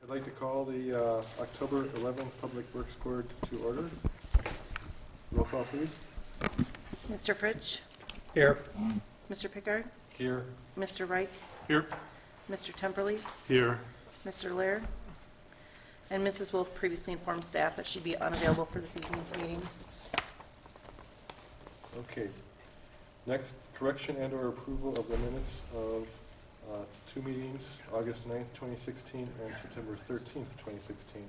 I'd like to call the October 11th Public Works Board to order. Roll call, please. Mr. Fritsch? Here. Mr. Pickard? Here. Mr. Reich? Here. Mr. Temperley? Here. Mr. Lair? And Mrs. Wolf previously informed staff that she'd be unavailable for this evening's meeting. Okay. Next, correction and/or approval of the minutes of two meetings, August 9th, 2016 and September 13th, 2016.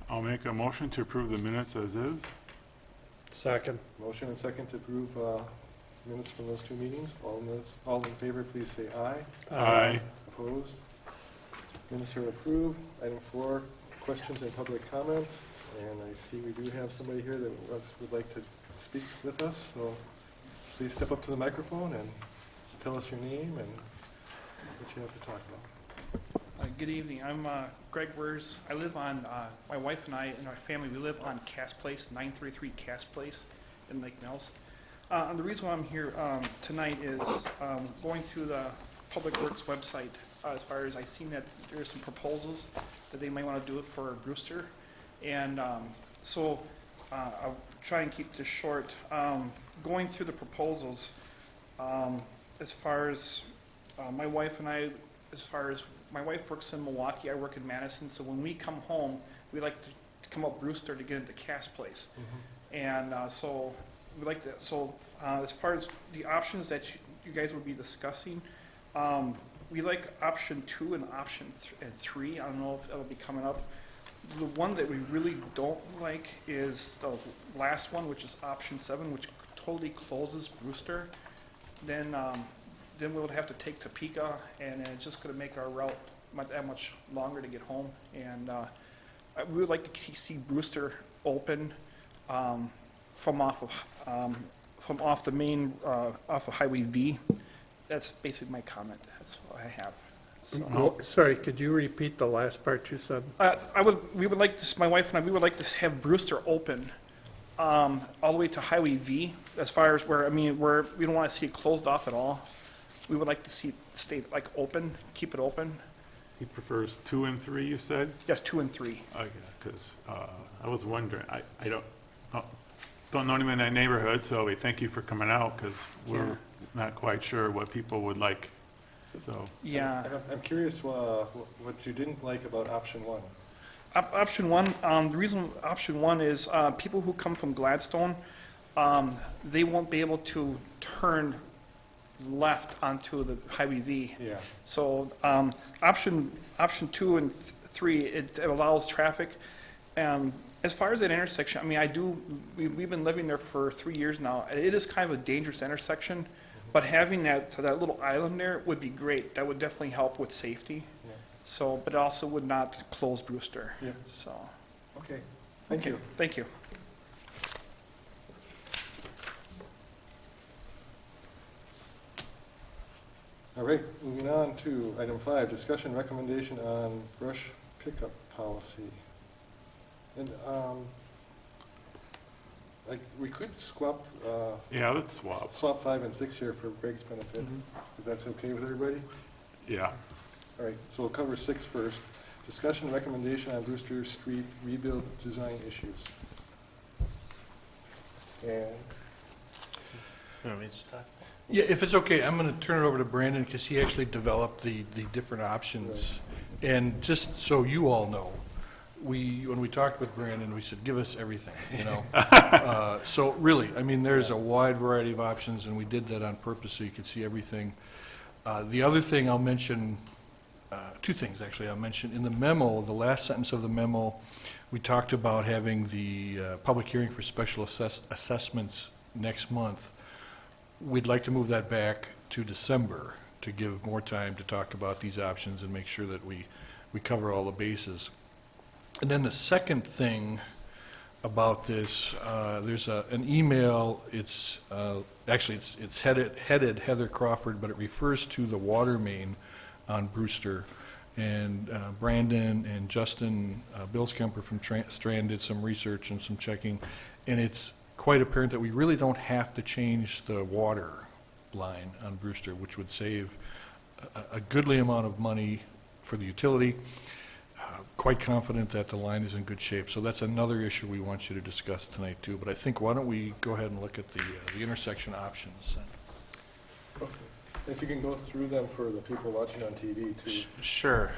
I'll make a motion to approve the minutes as is. Second. Motion and second to approve minutes from those two meetings. All in favor, please say aye. Aye. Opposed? Minutes are approved. Item 4, questions and public comment. And I see we do have somebody here that would like to speak with us. So please step up to the microphone and tell us your name and what you have to talk about. Good evening. I'm Greg Wers. I live on, my wife and I and our family, we live on Cass Place, 933 Cass Place in Lake Mills. And the reason why I'm here tonight is going through the Public Works website as far as I've seen that there's some proposals that they might want to do it for Brewster. And so I'll try and keep this short. Going through the proposals, as far as my wife and I, as far as my wife works in Milwaukee, I work in Madison, so when we come home, we like to come up Brewster to get into Cass Place. And so we like that. So as far as the options that you guys will be discussing, we like option 2 and option 3. I don't know if that'll be coming up. The one that we really don't like is the last one, which is option 7, which totally closes Brewster. Then we would have to take Topeka, and it's just going to make our route that much longer to get home. And we would like to see Brewster open from off the main off of Highway V. That's basically my comment. That's what I have. So, Sorry, could you repeat the last part you said? we would like this. My wife and I, we would like to have Brewster open all the way to Highway V. As far as where we don't want to see it closed off at all. We would like to see it stay like open, keep it open. He prefers 2 and 3, you said? Yes, 2 and 3. Okay, because I was wondering, I don't know anyone in that neighborhood, so we thank you for coming out, because we're not quite sure what people would like, so. Yeah. I'm curious what you didn't like about option 1. Option 1, the reason option 1 is people who come from Gladstone, they won't be able to turn left onto the Highway V. Yeah. So option 2 and 3, it allows traffic. As far as that intersection, we've been living there for 3 years now. It is kind of a dangerous intersection, but having that little island there would be great. That would definitely help with safety. Yeah. So, but it also would not close Brewster. Yeah. So. Okay. Thank you. Thank you. All right, moving on to item 5, discussion recommendation on brush pickup policy. And we could swap Yeah, let's swap. 5 and 6 here for Greg's benefit, if that's okay with everybody. Yeah. All right, so we'll cover 6 first. Discussion recommendation on Brewster Street rebuild design issues. And Yeah, if it's okay, I'm going to turn it over to Brandon because he actually developed the different options. And just so you all know, when we talked with Brandon, we said, give us everything, you know. So really, there's a wide variety of options, and we did that on purpose so you could see everything. The other thing I'll mention, 2 things actually I'll mention. In the memo, the last sentence of the memo, we talked about having the public hearing for special assessments next month. We'd like to move that back to December to give more time to talk about these options and make sure that we cover all the bases. And then the second thing about this, there's an email. It's it's headed Heather Crawford, but it refers to the water main on Brewster. And Brandon and Justin Bilskemper from Strand did some research and some checking, and it's quite apparent that we really don't have to change the water line on Brewster, which would save a goodly amount of money for the utility. Quite confident that the line is in good shape. So that's another issue we want you to discuss tonight too. But I think, why don't we go ahead and look at the intersection options? Okay. If you can go through them for the people watching on TV too. Sure.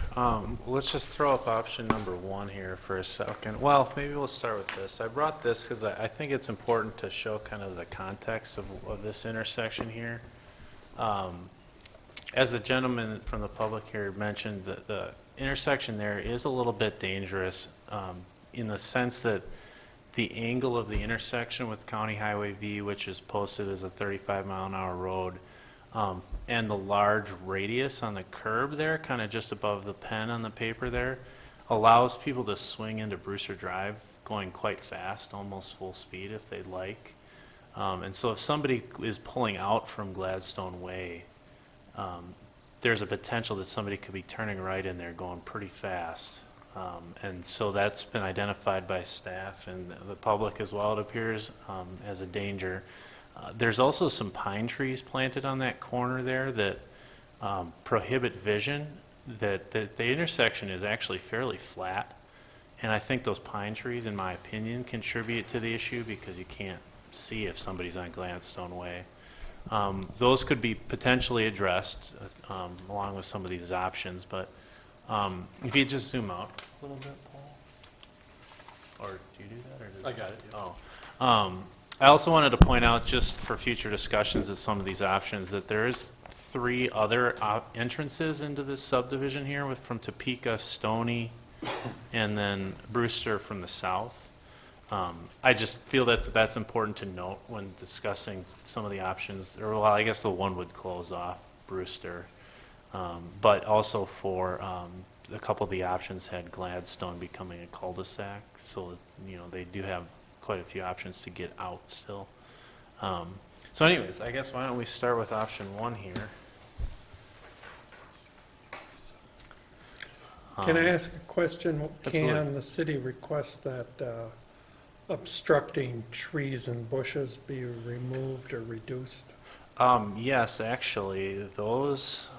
Let's just throw up option number 1 here for a second. Well, maybe we'll start with this. I brought this because I think it's important to show kind of the context of this intersection here. As the gentleman from the public here mentioned, the intersection there is a little bit dangerous in the sense that the angle of the intersection with County Highway V, which is posted as a 35-mile-an-hour road, and the large radius on the curb there, kind of just above the pen on the paper there, allows people to swing into Brewster Drive going quite fast, almost full speed if they'd like. And so if somebody is pulling out from Gladstone Way, there's a potential that somebody could be turning right in there going pretty fast. And so that's been identified by staff and the public as well, it appears, as a danger. There's also some pine trees planted on that corner there that prohibit vision. That the intersection is actually fairly flat. And I think those pine trees, in my opinion, contribute to the issue because you can't see if somebody's on Gladstone Way. Those could be potentially addressed along with some of these options, but if you just zoom out a little bit, Paul, or do you do that? Or I got it, yeah. Oh, I also wanted to point out, just for future discussions of some of these options, that there is 3 other entrances into this subdivision here, from Topeka, Stony, and then Brewster from the south. I just feel that's important to note when discussing some of the options. Or, well, I guess the one would close off Brewster, but also for a couple of the options had Gladstone becoming a cul-de-sac, so they do have quite a few options to get out still. So, anyways, I guess why don't we start with option 1 here? Can I ask a question? Absolutely. Can the city request that obstructing trees and bushes be removed or reduced? Yes, actually, those,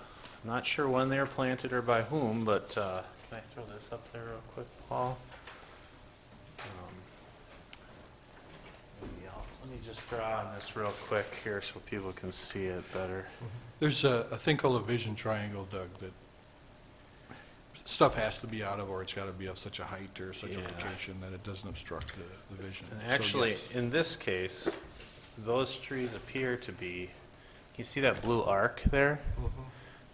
I'm not sure when they were planted or by whom, but can I throw this up there real quick, Paul? Let me just draw on this real quick here so people can see it better. There's a thing called a vision triangle, Doug, that stuff has to be out of, or it's got to be of such a height or such a Yeah. location that it doesn't obstruct the vision. And So, actually, yes. in this case, those trees appear to be, can you see that blue arc there?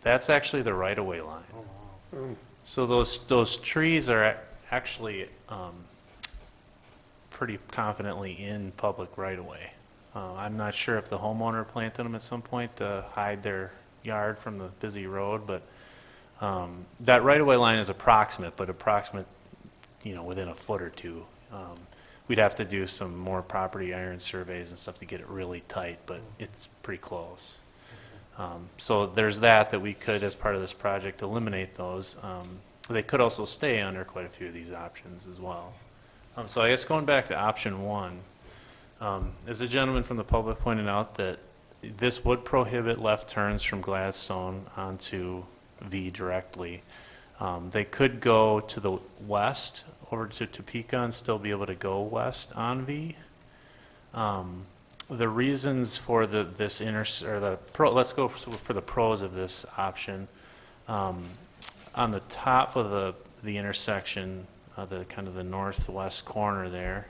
That's actually the right-of-way line. So those trees are actually pretty confidently in public right-of-way. I'm not sure if the homeowner planted them at some point to hide their yard from the busy road, but that right-of-way line is approximate, but within a foot or two. We'd have to do some more property iron surveys and stuff to get it really tight, but it's pretty close. So there's that we could, as part of this project, eliminate those. They could also stay under quite a few of these options as well. So I guess going back to option 1, as the gentleman from the public pointed out, that this would prohibit left turns from Gladstone onto V directly. They could go to the west over to Topeka and still be able to go west on V. The reasons for let's go for the pros of this option. On the top of the intersection, the kind of the northwest corner there,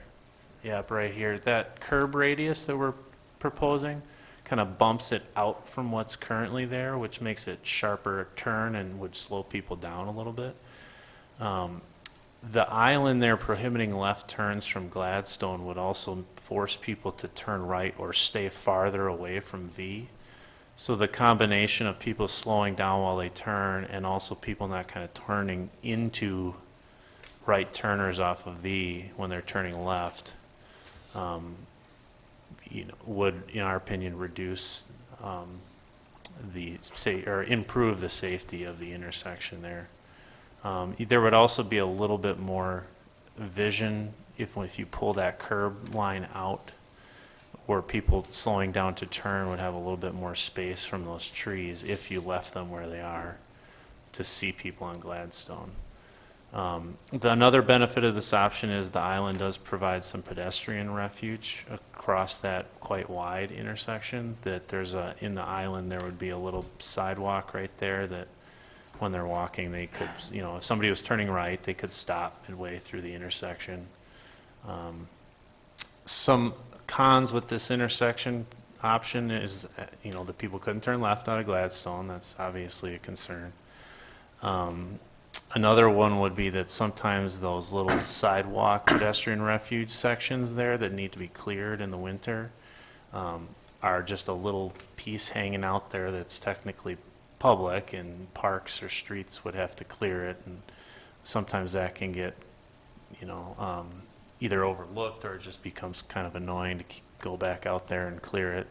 yep, right here, that curb radius that we're proposing kind of bumps it out from what's currently there, which makes it sharper turn and would slow people down a little bit. The island there prohibiting left turns from Gladstone would also force people to turn right or stay farther away from V. So the combination of people slowing down while they turn and also people not kind of turning into right turners off of V when they're turning left, would, in our opinion, reduce improve the safety of the intersection there. There would also be a little bit more vision if you pull that curb line out, where people slowing down to turn would have a little bit more space from those trees if you left them where they are. to see people on Gladstone. Another benefit of this option is the island does provide some pedestrian refuge across that quite wide intersection, that in the island, there would be a little sidewalk right there that when they're walking, they could, if somebody was turning right, they could stop midway through the intersection. Some cons with this intersection option is, that people couldn't turn left out of Gladstone. That's obviously a concern. Another one would be that sometimes those little sidewalk pedestrian refuge sections there that need to be cleared in the winter are just a little piece hanging out there that's technically public, and parks or streets would have to clear it, and sometimes that can get, either overlooked or it just becomes kind of annoying to go back out there and clear it.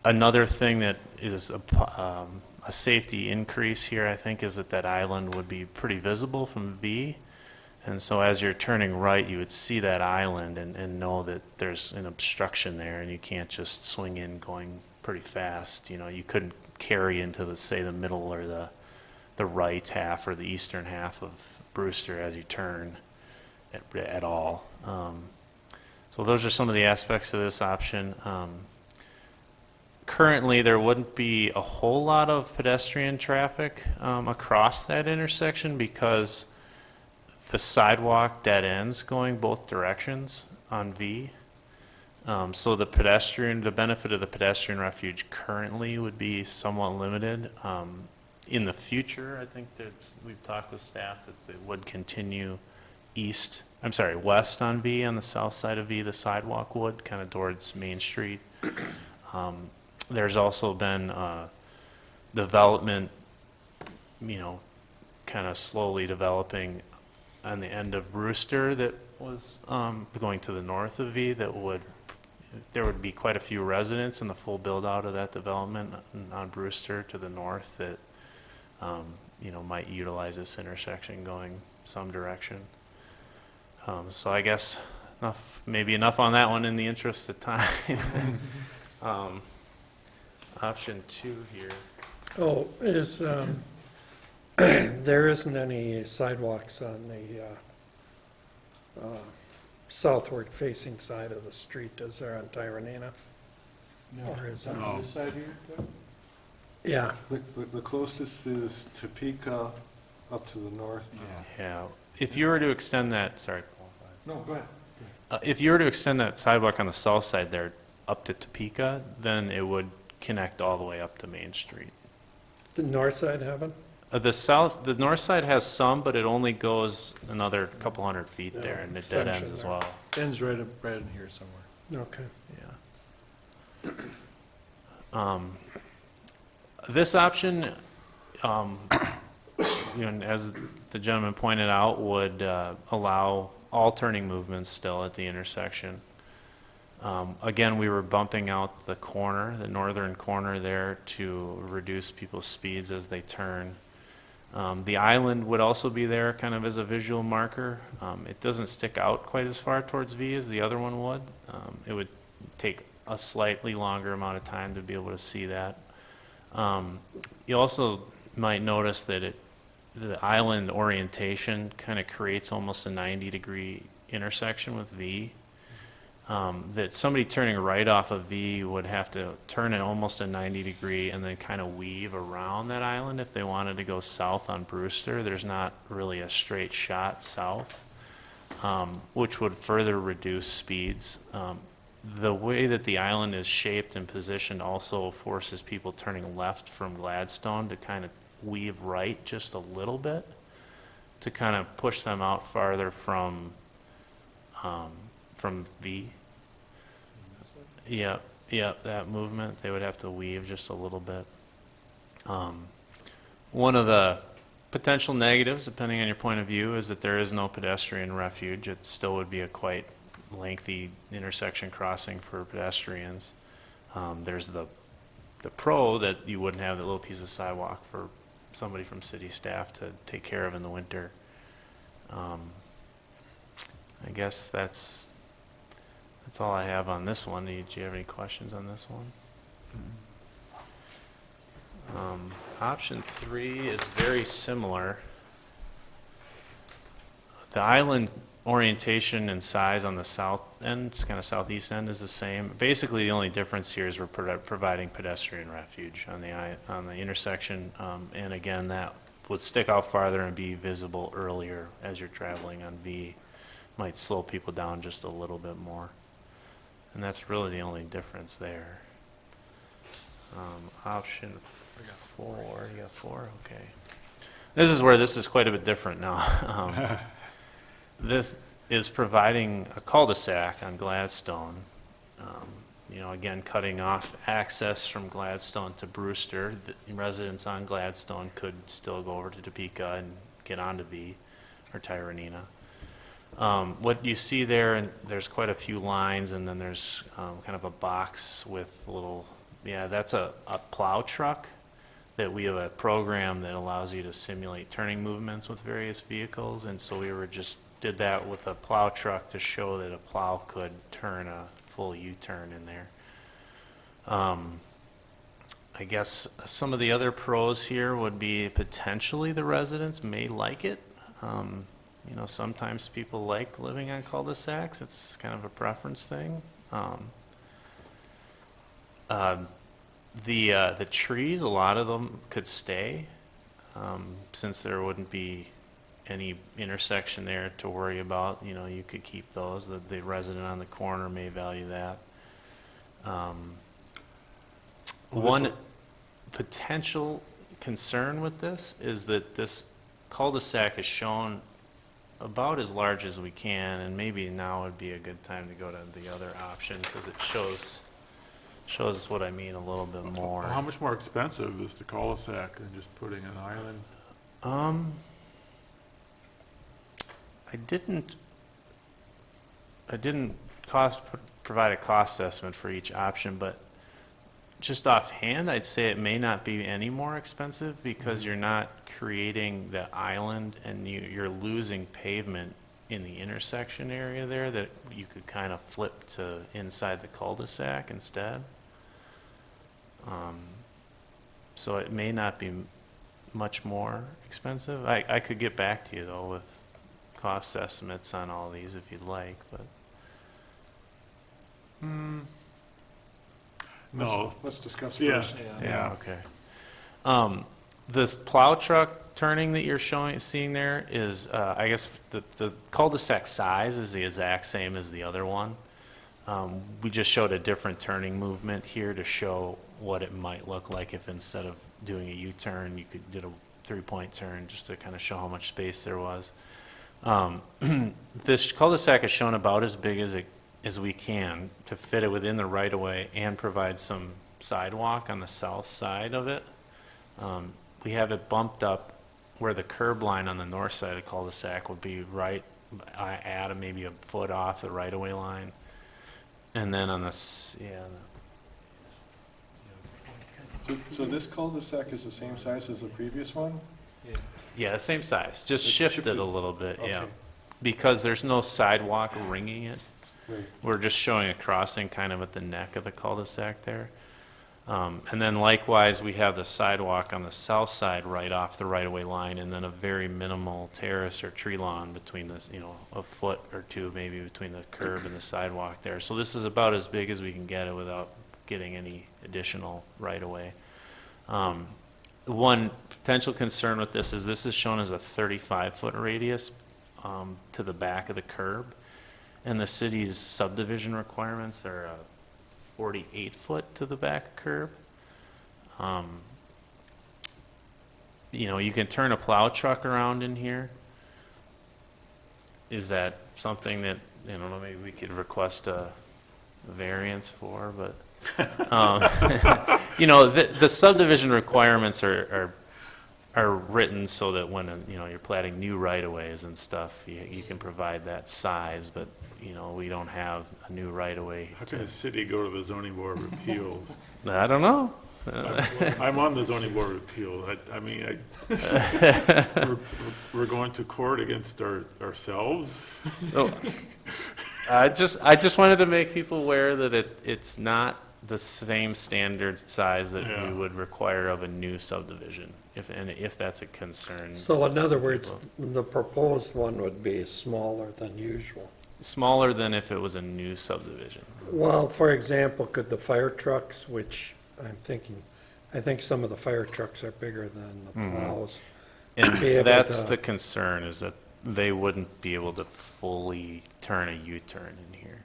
Another thing that is a safety increase here, I think, is that island would be pretty visible from V. And so as you're turning right, you would see that island and know that there's an obstruction there, and you can't just swing in going pretty fast. You couldn't carry into the middle or the right half or the eastern half of Brewster as you turn at all. So those are some of the aspects of this option. Currently, there wouldn't be a whole lot of pedestrian traffic across that intersection because the sidewalk dead ends going both directions on V. So the benefit of the pedestrian refuge currently would be somewhat limited. In the future, I think we've talked with staff that they would continue west on V, on the south side of V, the sidewalk would, kind of towards Main Street. There's also been development, kind of slowly developing on the end of Brewster that was going to the north of V there would be quite a few residents in the full build out of that development on Brewster to the north that, might utilize this intersection going some direction. So I guess maybe enough on that one in the interest of time. Option 2 here. Oh, there isn't any sidewalks on the southward facing side of the street, is there, on Tyranina? Or is it? On this side here, Doug? Yeah, The closest is Topeka up to the north. Yeah. If you were to extend that, sorry, No, go ahead. if you were to extend that sidewalk on the south side there up to Topeka, then it would connect all the way up to Main Street. the north side haven't? The north side has some, but it only goes another couple hundred feet Yeah, there, and it dead ends section as there. well. Ends right in here somewhere. Okay. Yeah. This option, as the gentleman pointed out, would allow all turning movements still at the intersection. Again, we were bumping out the northern corner there to reduce people's speeds as they turn. The island would also be there kind of as a visual marker. It doesn't stick out quite as far towards V as the other one would. It would take a slightly longer amount of time to be able to see that. You also might notice that the island orientation kind of creates almost a 90-degree intersection with V. That somebody turning right off of V would have to turn it almost a 90-degree and then kind of weave around that island if they wanted to go south on Brewster. There's not really a straight shot south, which would further reduce speeds. The way that the island is shaped and positioned also forces people turning left from Gladstone to kind of weave right just a little bit to kind of push them out farther from V. Yeah, that movement, they would have to weave just a little bit. One of the potential negatives, depending on your point of view, is that there is no pedestrian refuge. It still would be a quite lengthy intersection crossing for pedestrians. There's the pro that you wouldn't have that little piece of sidewalk for somebody from city staff to take care of in the winter. I guess that's all I have on this one. Do you have any questions on this one? Option 3 is very similar. The island orientation and size on the south end, kind of southeast end, is the same. Basically, the only difference here is we're providing pedestrian refuge on the intersection, and again, that would stick out farther and be visible earlier as you're traveling on V. Might slow people down just a little bit more, and that's really the only difference there. Option 4, you got 4, okay. This is where this is quite a bit different now. This is providing a cul-de-sac on Gladstone. You know, again, cutting off access from Gladstone to Brewster. The residents on Gladstone could still go over to Topeka and get onto V or Tyranina. What you see there, and there's quite a few lines, and then there's kind of a box with little, that's a plow truck that we have a program that allows you to simulate turning movements with various vehicles, and so we did that with a plow truck to show that a plow could turn a full U-turn in there. I guess some of the other pros here would be potentially the residents may like it. You know, sometimes people like living on cul-de-sacs. It's kind of a preference thing. The trees, a lot of them could stay, since there wouldn't be any intersection there to worry about. You know, you could keep those. The resident on the corner may value that. One potential concern with this is that this cul-de-sac is shown about as large as we can, and maybe now would be a good time to go to the other option because it shows what I mean a little bit more. How much more expensive is the cul-de-sac than just putting an island? I didn't provide a cost estimate for each option, but just offhand, I'd say it may not be any more expensive because you're not creating the island and you're losing pavement in the intersection area there that you could kind of flip to inside the cul-de-sac instead. So it may not be much more expensive. I could get back to you though with cost estimates on all these if you'd like, but. No. Let's discuss Yeah. first. Yeah, okay. This plow truck turning that you're seeing there is, I guess, the cul-de-sac size is the exact same as the other one. We just showed a different turning movement here to show what it might look like if instead of doing a U-turn, you could do a 3-point turn just to kind of show how much space there was. This cul-de-sac is shown about as big as we can to fit it within the right-of-way and provide some sidewalk on the south side of it. We have it bumped up where the curb line on the north side of the cul-de-sac would be right at maybe a foot off the right-of-way line. And then on the, So this cul-de-sac is the same size as the previous one? yeah, the same size, just It's shifted shifted. a little bit, yeah. Okay. Because there's no sidewalk ringing it. Right. We're just showing a crossing kind of at the neck of the cul-de-sac there. And then likewise, we have the sidewalk on the south side right off the right-of-way line, and then a very minimal terrace or tree lawn between this, a foot or two maybe between the curb and the sidewalk there. So this is about as big as we can get it without getting any additional right-of-way. One potential concern with this is shown as a 35-foot radius to the back of the curb. And the city's subdivision requirements are 48-foot to the back curb. You can turn a plow truck around in here. Is that something that, maybe we could request a variance for, but, the subdivision requirements are written so that when, you're platting new right-of-ways and stuff, you can provide that size, but, we don't have a new right-of-way. How can a city go to the zoning board of appeals? I don't know. I'm on the zoning board of appeals. We're going to court against ourselves? Oh, I just wanted to make people aware that it's not the same standard size that Yeah. we would require of a new subdivision, if that's a concern. So in other words, People. the proposed one would be smaller than usual. Smaller than if it was a new subdivision. Well, for example, could the fire trucks, which I think some of the fire trucks are bigger than the Mhm. plows. And Be able that's to- the concern, is that they wouldn't be able to fully turn a U-turn in here.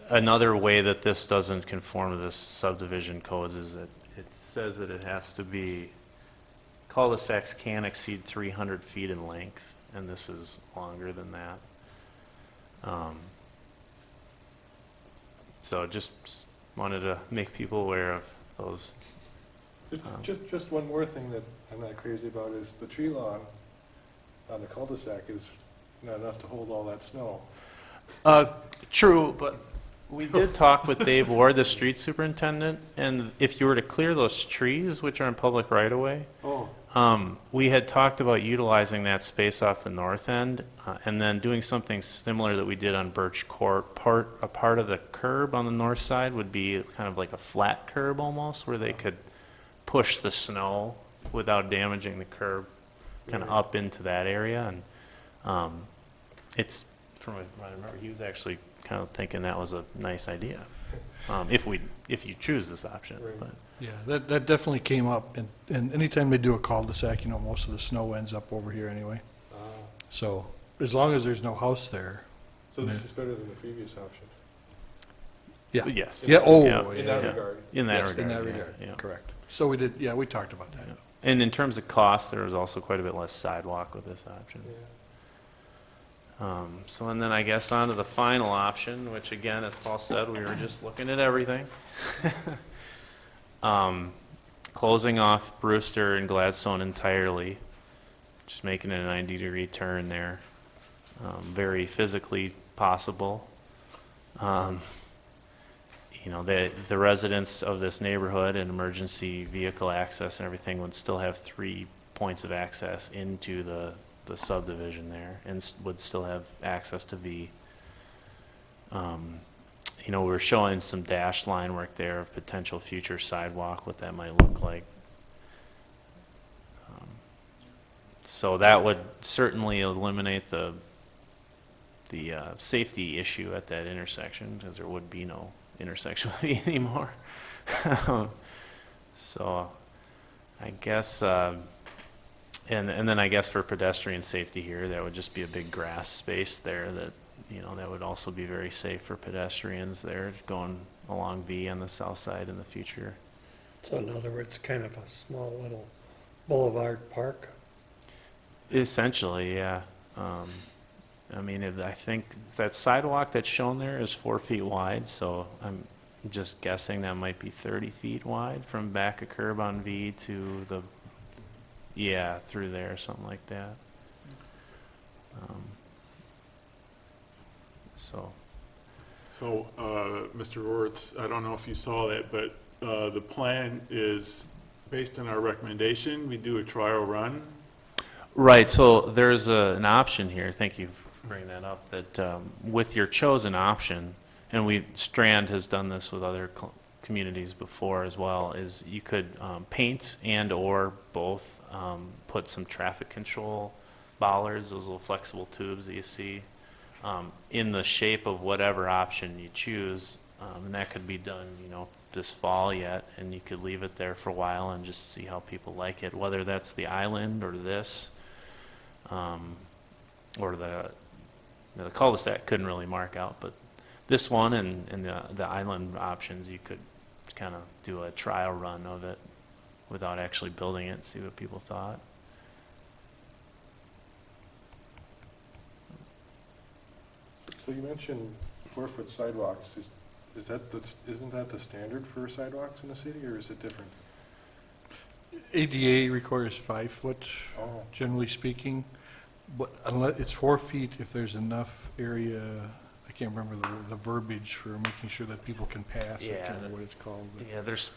Another way that this doesn't conform to this subdivision codes is that it says that it has to be, cul-de-sacs can't exceed 300 feet in length, and this is longer than that. So just wanted to make people aware of those. Just one more thing that I'm not crazy about is the tree lawn on the cul-de-sac is not enough to hold all that snow. True, but we did talk with Dave Ward, the street superintendent, and if you were to clear those trees, which are in public right-of-way, Oh, we had talked about utilizing that space off the north end, and then doing something similar that we did on Birch Court. A part of the curb on the north side would be kind of like a flat curb almost, where they could push the snow without damaging the curb, kind of up into that area, and it's, from what I remember, he was actually kind of thinking that was a nice idea, if you choose this option. Right. But Yeah, that definitely came up, and anytime they do a cul-de-sac, most of the snow ends up over here anyway. ah, So as long as there's no house there. so this is better than the previous option Yeah. yes. Yeah, oh, Yeah. in that Yeah. regard. In that Yes, regard. in that yeah, regard, yeah. correct. So we did, we talked about that. Yeah. And in terms of cost, there was also quite a bit less sidewalk with this option. Yeah. So, and then I guess on to the final option, which again, as Paul said, we were just looking at everything. Closing off Brewster and Gladstone entirely, just making it a 90-degree turn there. Very physically possible. The residents of this neighborhood and emergency vehicle access and everything would still have 3 points of access into the subdivision there, and would still have access to V. We're showing some dashed line work there of potential future sidewalk, what that might look like. So that would certainly eliminate the safety issue at that intersection, because there would be no intersection with V anymore. So I guess, and then I guess for pedestrian safety here, that would just be a big grass space there that, that would also be very safe for pedestrians there going along V on the south side in the future. So in other words, kind of a small little boulevard park. Essentially, yeah. I think that sidewalk that's shown there is 4 feet wide, so I'm just guessing that might be 30 feet wide from back a curb on V to through there, something like that. So, Mr. Roberts, I don't know if you saw that, but the plan is based on our recommendation. We do a trial run. Right, so there's an option here, thank you for bringing that up, that with your chosen option, and Strand has done this with other communities before as well, is you could paint and/or both put some traffic control bollards, those little flexible tubes that you see, in the shape of whatever option you choose, and that could be done, this fall yet, and you could leave it there for a while and just see how people like it, whether that's the island or this, or the cul-de-sac couldn't really mark out, but this one and the island options, you could kind of do a trial run of it without actually building it, see what people thought. So you mentioned 4-foot sidewalks. Isn't that the standard for sidewalks in the city, or is it different? ADA requires 5 foot, Oh, generally speaking, but unless, it's 4 feet if there's enough area, I can't remember the verbiage for making sure that people can pass, I Yeah, can't remember what it's called. but- Yeah, there's,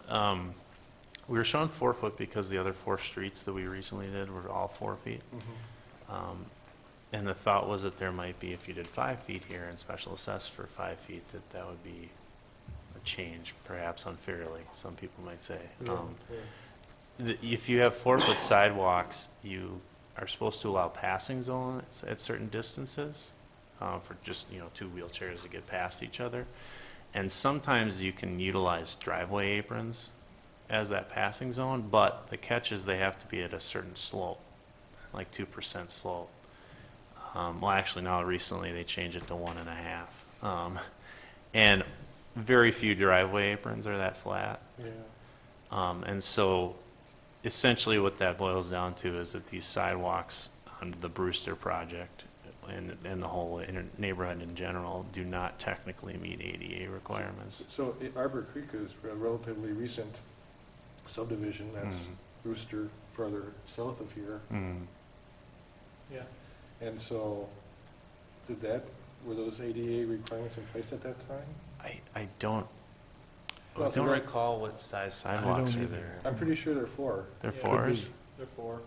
we were showing 4 foot because the other 4 streets that we recently did were all 4 feet. mhm. And the thought was that there might be, if you did 5 feet here and special assessed for 5 feet, that would be a change, perhaps unfairly, some people might say. Yeah, yeah. If you have 4-foot sidewalks, you are supposed to allow passing zones at certain distances for just, 2 wheelchairs to get past each other. And sometimes you can utilize driveway aprons as that passing zone, but the catch is they have to be at a certain slope, like 2% slope. Well, actually, now recently they changed it to 1.5. And very few driveway aprons are that flat. Yeah. And so essentially what that boils down to is that these sidewalks on the Brewster project and the whole neighborhood in general do not technically meet ADA requirements. So Arbor Creek is a relatively recent subdivision. That's Brewster further south of here. Yeah. And so were those ADA requirements in place at that time? I don't Well, so recall what size sidewalks are either. there. I'm pretty sure they're 4. They're Yeah. fours? They're 4.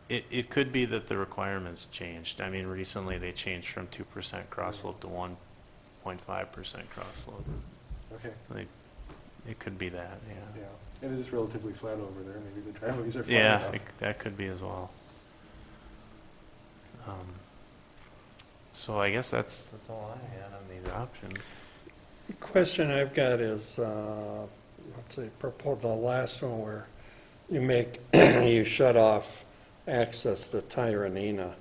It could be that the requirements changed. I mean, recently they changed from 2% cross slope to 1.5% cross slope. Okay, It could be that, yeah. yeah. And it is relatively flat over there. Maybe the driveways are far Yeah, enough. that could be as well. So I guess that's all I had on these options. The question I've got is, let's see, the last one where you shut off access to Tyranina.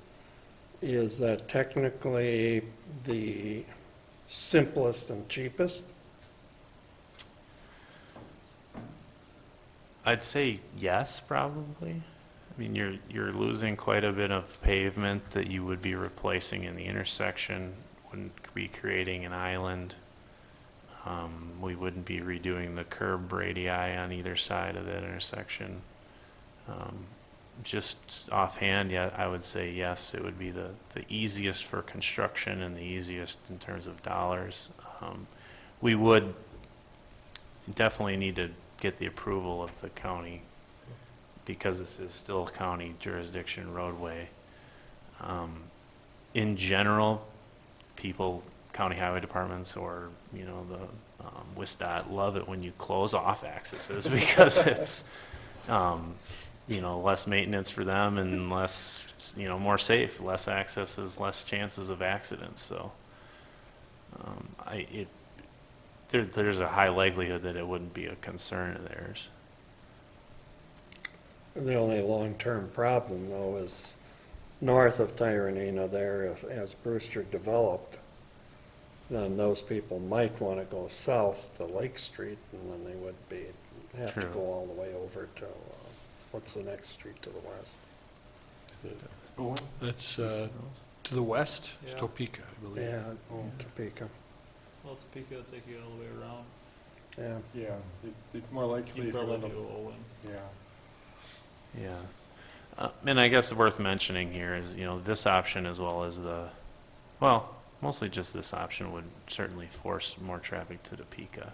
Is that technically the simplest and cheapest? I'd say yes, probably. I mean, you're losing quite a bit of pavement that you would be replacing in the intersection. Wouldn't be creating an island. We wouldn't be redoing the curb radii on either side of that intersection. Just offhand, yeah, I would say yes, it would be the easiest for construction and the easiest in terms of dollars. We would definitely need to get the approval of the county because this is still a county jurisdiction roadway. In general, people, county highway departments or, the WISDOT love it when you close off accesses because it's, less maintenance for them and less, more safe, less accesses, less chances of accidents. So there's a high likelihood that it wouldn't be a concern of theirs. The only long-term problem, though, is north of Tyranina there, as Brewster developed, then those people might want to go south to Lake Street, and then they would have to True. go all the way over to, what's the next street to the west? Bowen? That's to the west, it's Yeah. Topeka, I believe. Yeah, Oh. Topeka, Well, Topeka will take you all the way around. yeah. Yeah, it's more likely if you end up, Owen. yeah. Yeah. And I guess worth mentioning here is, this option as well as mostly just this option would certainly force more traffic to Topeka.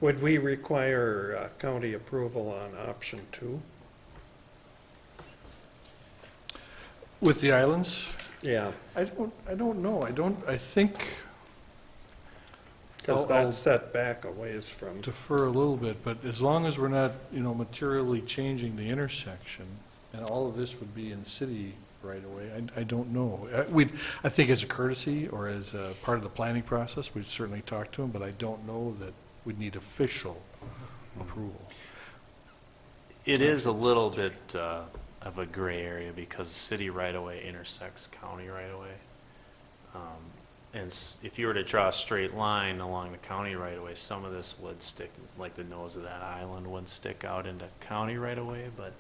Would we require county approval on option 2? With the islands, Yeah, I don't know. I think because I'll that's set back a ways from, defer a little bit, but as long as we're not, materially changing the intersection, and all of this would be in city right away, I don't know. I think as a courtesy or as a part of the planning process, we'd certainly talk to them, but I don't know that we'd need official approval. It is a little bit of a gray area because city right-of-way intersects county right-of-way. And if you were to draw a straight line along the county right-of-way, some of this would stick, like the nose of that island would stick out into county right-of-way, but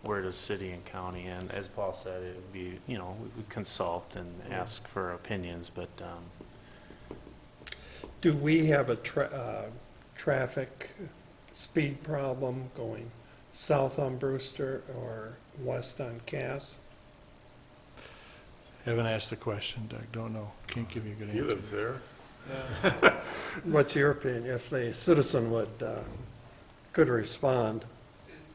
where does city and county end? As Paul said, it would be, we would consult and ask for opinions, but do we have a traffic speed problem going south on Brewster or west on Cass? Haven't asked the question, Doug, don't know. Can't give you a good He answer. lives there. What's your opinion, if the citizen could respond?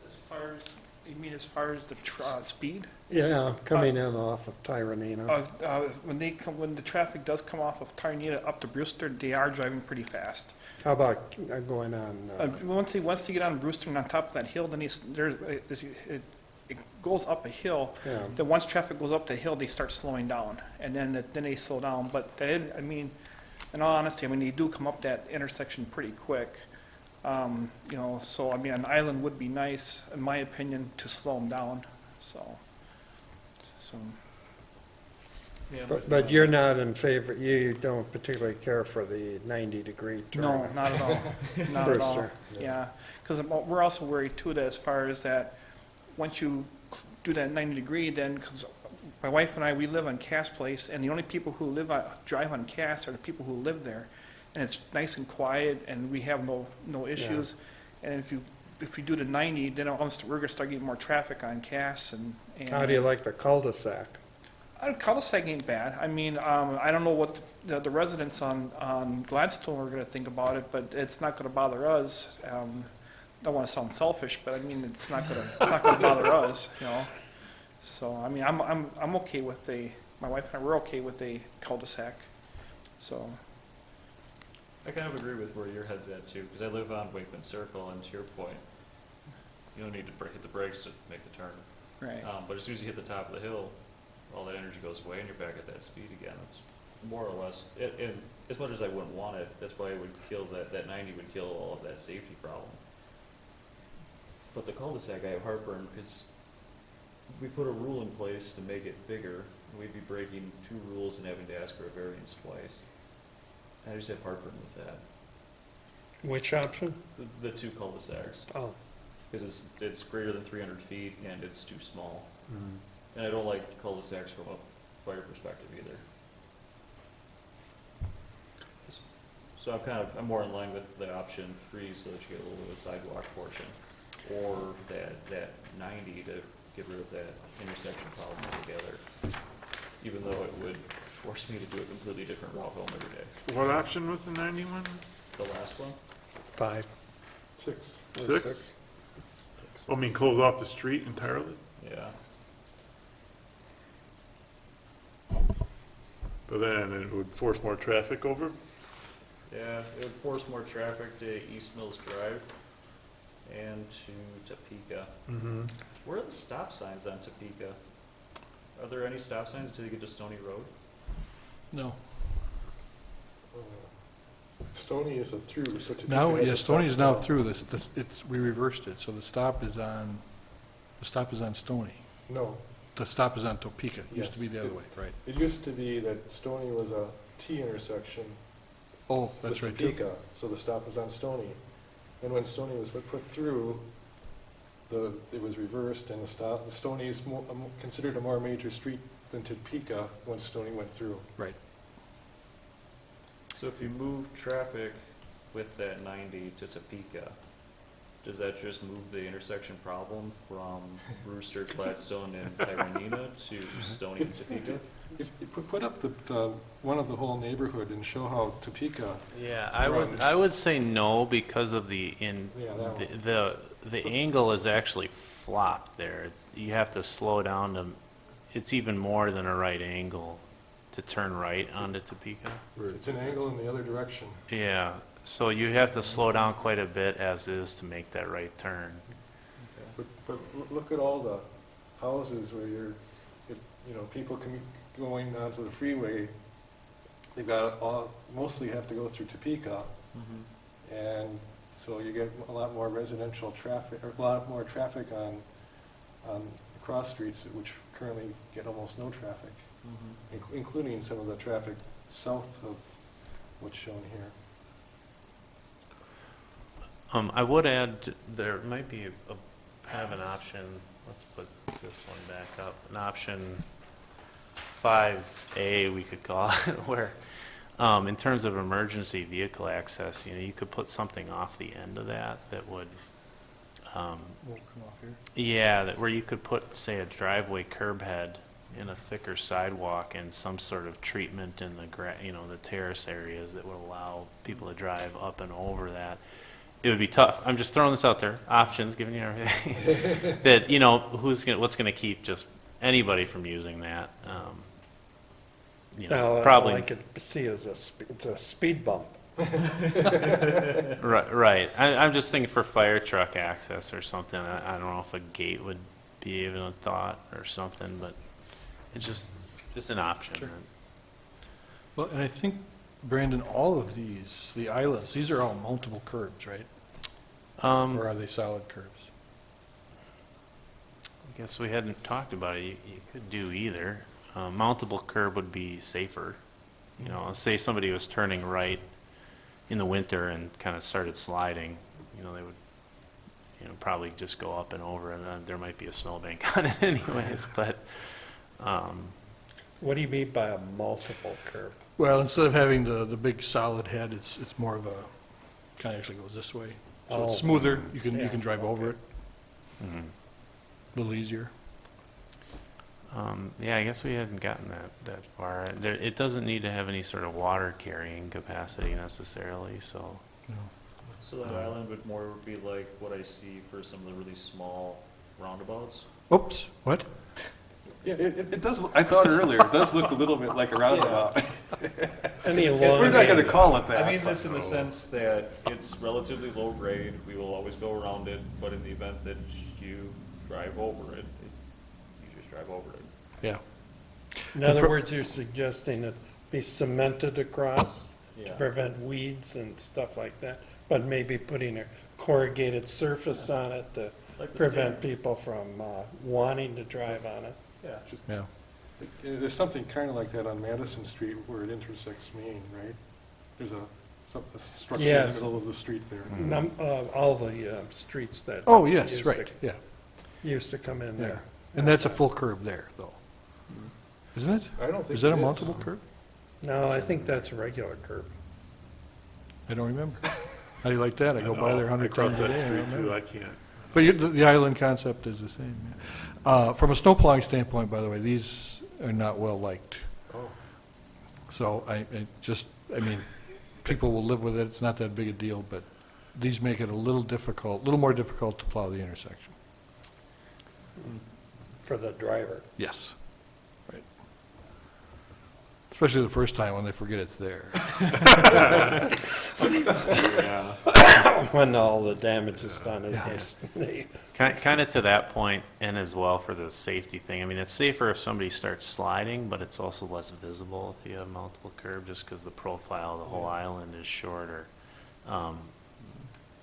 As far as, You mean as far as the speed? Yeah, coming in off of Tyranina. When the traffic does come off of Tarnita up to Brewster, they are driving pretty fast. How about going on, Once they get on Brewster and on top of that hill, then it goes up a hill. yeah, Then once traffic goes up the hill, they start slowing down, and then they slow down. But they, I mean, in all honesty, I mean, they do come up that intersection pretty quick. You know, so I mean, an island would be nice, in my opinion, to slow them down. So. but you're not in favor, you don't particularly care for the 90-degree turn? No, not at all. Not at all. Brewster. Yeah, because we're also worried too that as far as that, once you do that 90-degree, then, because my wife and I, we live on Cass Place, and the only people who drive on Cass are the people who live there. And it's nice and quiet, and we have no issues. And if you do the 90, then we're gonna start getting more traffic on Cass and. How do you like the cul-de-sac? Cul-de-sac ain't bad. I mean, I don't know what the residents on Gladstone are gonna think about it, but it's not gonna bother us. Don't wanna sound selfish, but I mean, it's not gonna bother us, you know? So, I mean, I'm okay with my wife and I, we're okay with a cul-de-sac, so. I kind of agree with where your head's at too, because I live on Wakeman Circle, and to your point, you don't need to hit the brakes to make the turn. Right. But as soon as you hit the top of the hill, all that energy goes away, and you're back at that speed again. It's more or less, and as much as I wouldn't want it, that's why it would kill that 90 would kill all of that safety problem. But the cul-de-sac, I have heartburn because we put a rule in place to make it bigger, and we'd be breaking 2 rules and having to ask for a variance twice. I just have heartburn with that. Which option? The 2 cul-de-sacs, Oh, because it's greater than 300 feet and it's too small. And I don't like cul-de-sacs from a fire perspective either. So I'm more in line with the option 3, so that you get a little bit of a sidewalk portion, or that 90 to get rid of that intersection problem altogether. Even though it would force me to do a completely different route home every day. What option was the 91? The last one? 5 6. or 6? I mean, close off the street entirely? Yeah. But then it would force more traffic over? Yeah, it would force more traffic to East Mills Drive and to Topeka. Mm-hmm. Where are the stop signs on Topeka? Are there any stop signs until you get to Stony Road? No. Stony is a through, so Topeka Now, has yeah, a Stony is stop now sign. through this, we reversed it, so the stop is on Stony. No, The stop is on Topeka. It used to Yes. be the other way, right? it used to be that Stony was a T intersection Oh, that's with right, too. Topeka, so the stop was on Stony. And when Stony was put through, it was reversed, and Stony is considered a more major street than Topeka when Stony went through. Right. So if you move traffic with that 90 to Topeka, does that just move the intersection problem from Brewster, Gladstone, and Tyranina to Stony and Topeka? If you put up the one of the whole neighborhood and show how Topeka, Yeah, Runs. I would say no because of the yeah, that one. the angle is actually flopped there. You have to slow down to, it's even more than a right angle to turn right onto Topeka. It's an angle in the other direction. Yeah, so you have to slow down quite a bit as is to make that right turn. But look at all the houses where people going onto the freeway, they've got mostly have to go through Topeka, and so you get a lot more residential traffic, or a lot more traffic on cross streets, which currently get almost no traffic, including some of the traffic south of what's shown here. I would add, there might be have an option, let's put this one back up, an option 5A, we could call it, where in terms of emergency vehicle access, you could put something off the end of that would, Won't come off here. yeah, where you could put, say, a driveway curb head in a thicker sidewalk and some sort of treatment in the the terrace areas that would allow people to drive up and over that. it would be tough. I'm just throwing this out there, options, giving you everything. That, you know, what's gonna keep just anybody from using that? You know, Now, probably. all I could see is it's a speed bump. Right. I'm just thinking for fire truck access or something. I don't know if a gate would be even a thought or something, but it's just an option. Well, and I think, Brandon, all of these, the islands, these are all multiple curbs, right? Or are they solid curbs? I guess we hadn't talked about it. You could do either. Mountable curb would be safer. You know, say somebody was turning right in the winter and kind of started sliding, you know, they would, you know, probably just go up and over, and then there might be a snowbank on it anyways, but, What do you mean by a multiple curb? Well, instead of having the big solid head, it's more of a, kind of actually goes this way. So it's Oh. smoother, you Yeah, can drive over it, mhm. a little easier. Yeah, I guess we hadn't gotten that far. It doesn't need to have any sort of water carrying capacity necessarily, so. No. So that island would more be like what I see for some of the really small roundabouts. Oops, what? Yeah, it does, I thought earlier, it does look a little bit like a roundabout. Any We're not gonna long, call it that. I mean this in the sense that it's relatively low grade, we will always go around it, but in the event that you drive over it, you just drive over it. Yeah. in other words, you're suggesting it be cemented across to Yeah. prevent weeds and stuff like that, but maybe putting a corrugated surface on it to Like the prevent standard. people from wanting to drive on it. Yeah, just, Yeah. there's something kind of like that on Madison Street where it intersects Main, right? There's a structure in the Yes. middle of the street there. All the streets that. Oh, yes, used right, to- yeah. Used to come in Yeah. there. And that's a full curb there, though. Isn't it? I don't think Is that a it is. multiple curb? No, I think that's a regular curb. I don't remember. How do you like that? I go by there 100 I cross times a that day. I don't street too, remember. I can't. But the island concept is the same. Yeah. From a snow plowing standpoint, by the way, these are not well liked. Oh, So I mean, people will live with it. It's not that big a deal, but these make it a little more difficult to plow the intersection. For the driver. Yes. Right. Especially the first time when they forget it's there. Yeah. When all the damage is done, is they Kind of to that point, and as well for the safety thing. I mean, it's safer if somebody starts sliding, but it's also less visible if you have multiple curb, just because the profile of the whole island is shorter.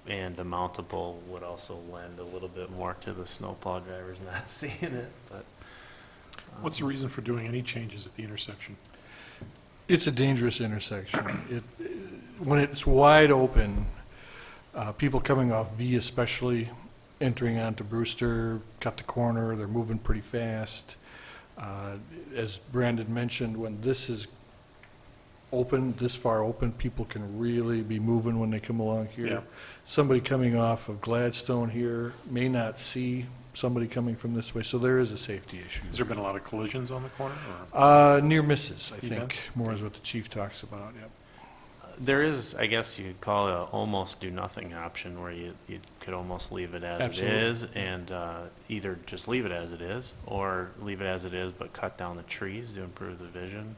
And the mountable would also lend a little bit more to the snowplow drivers not seeing it, but. What's the reason for doing any changes at the intersection? It's a dangerous intersection. When it's wide open, people coming off V especially, entering onto Brewster, cut the corner, they're moving pretty fast. As Brandon mentioned, when this is open, this far open, people can really be moving when they come along here. Yeah. Somebody coming off of Gladstone here may not see somebody coming from this way, so there is a safety issue. Has there been a lot of collisions on the corner? Or? Near misses, I think, Events? more is what the chief talks about, yep. There is, I guess you'd call it a almost do-nothing option, where you could almost leave it as it Absolutely. is, and either just leave it as it is, or leave it as it is, but cut down the trees to improve the vision.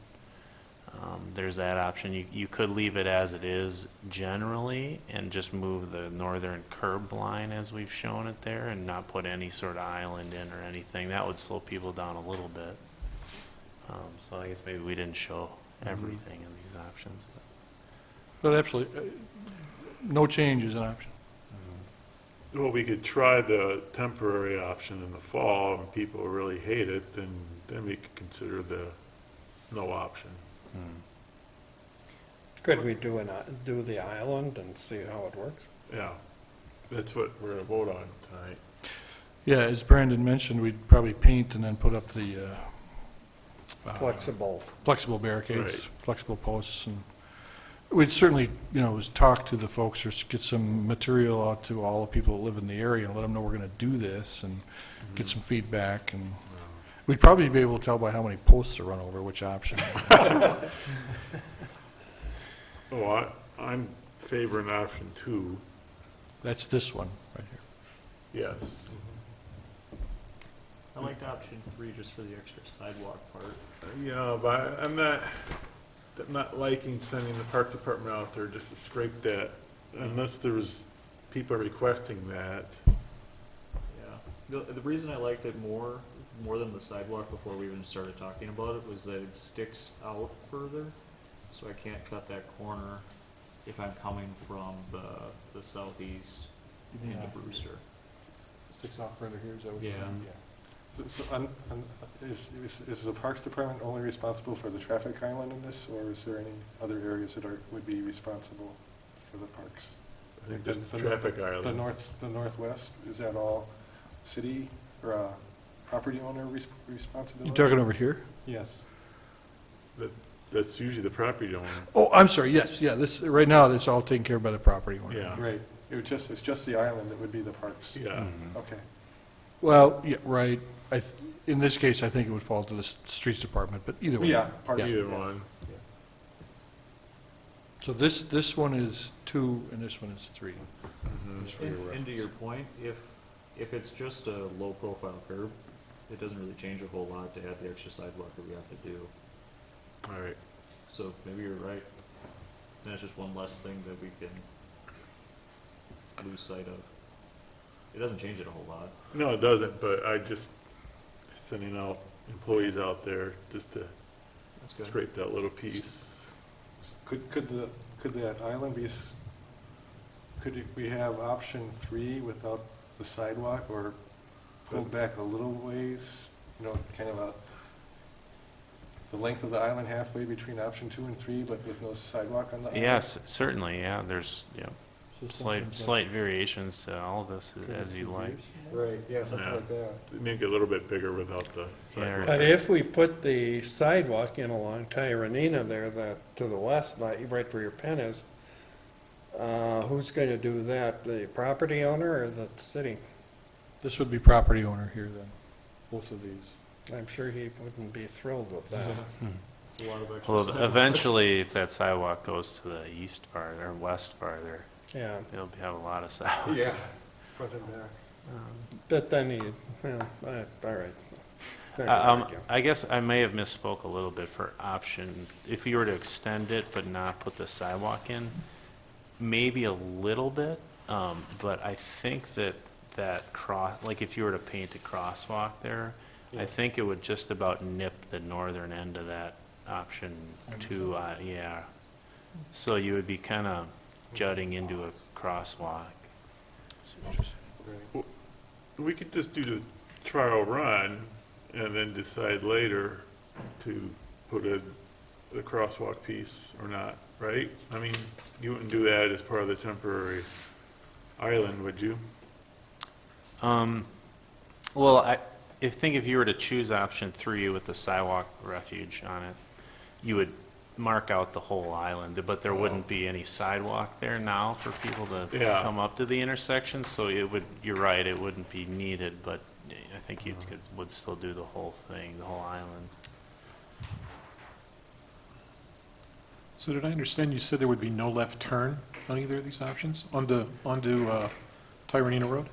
There's that option. You could leave it as it is generally, and just move the northern curb line as we've shown it there, and not put any sort of island in or anything. That would slow people down a little bit. So I guess maybe we didn't show everything in these options, but. But absolutely, no change is an option. Well, we could try the temporary option in the fall, and people really hate it, then we could consider the no option. Could we do the island and see how it works? Yeah, that's what we're gonna vote on tonight. Yeah, as Brandon mentioned, we'd probably paint and then put up the Flexible. flexible barricades, Right. flexible posts, and we'd certainly, talk to the folks or get some material out to all the people that live in the area and let them know we're gonna do this and get some feedback, and we'd probably be able to tell by how many posts are run over which option. Oh, I'm favoring option 2. That's this one, right here. Yes. I liked option 3 just for the extra sidewalk part. Yeah, but I'm not liking sending the park department out there just to scrape that, unless there's people requesting that. Yeah. The reason I liked it more than the sidewalk before we even started talking about it was that it sticks out further. So I can't cut that corner if I'm coming from the southeast into Brewster. Sticks out further here, is that what you you mean? So is the Parks Department only responsible for the traffic island in this, or is there any other areas that would be responsible for the parks? I think that's the traffic island. The northwest, is that all city or property owner responsibility? You talking over here? Yes. That's usually the property owner. Oh, I'm sorry, yes, yeah, this, right now, it's all taken care of by the property owner. Yeah. Right. It's just the island that would be the parks. Yeah. Okay. Well, yeah, right, in this case, I think it would fall to the streets department, but either way. Yeah, parks. Either yeah. one. So this one is 2 and this one is 3. Mhm. Just for your And to reference. your point, if it's just a low profile curb, it doesn't really change a whole lot to add the extra sidewalk that we have to do. All right. So maybe you're right. Then it's just one less thing that we can lose sight of. It doesn't change it a whole lot. No, it doesn't, but I just sending out employees out there just to That's good. scrape that little piece. Could that island be, could we have option 3 without the sidewalk, or pulled back a little ways? You know, kind of the length of the island halfway between option 2 and 3, but with no sidewalk on the island? Yes, certainly, yeah, there's, So slight, something slight variations to all of this like- as you like. Right, yeah, something Yeah. like that. Make it a little bit bigger without the sidewalk. But if we put the sidewalk in along Tyranina there, that to the west, right where your pen is, who's going to do that? The property owner or the city? This would be property owner here then, both of these. I'm sure he wouldn't be thrilled with that. It's a lot of extra Well, sidewalk. eventually, if that sidewalk goes to the east farther, or west farther, Yeah, they'll have a lot of sidewalk. Yeah, front and back. but then he, well, all right. Not gonna argue. I guess I may have misspoke a little bit for option, if you were to extend it but not put the sidewalk in, maybe a little bit, but I think that like if you were to paint a crosswalk there, I think it would just about nip the northern end of that option 2, yeah. So you would be kind of jutting into a crosswalk. Right. We could just do the trial run and then decide later to put the crosswalk piece or not, right? I mean, you wouldn't do that as part of the temporary island, would you? Well, I think if you were to choose option 3 with the sidewalk refuge on it, you would mark out the whole island, but there wouldn't be any sidewalk there now for people to Yeah. come up to the intersection, so it would, you're right, it wouldn't be needed, but I think you would still do the whole thing, the whole island. So did I understand you said there would be no left turn on either of these options, onto Tyranina Road?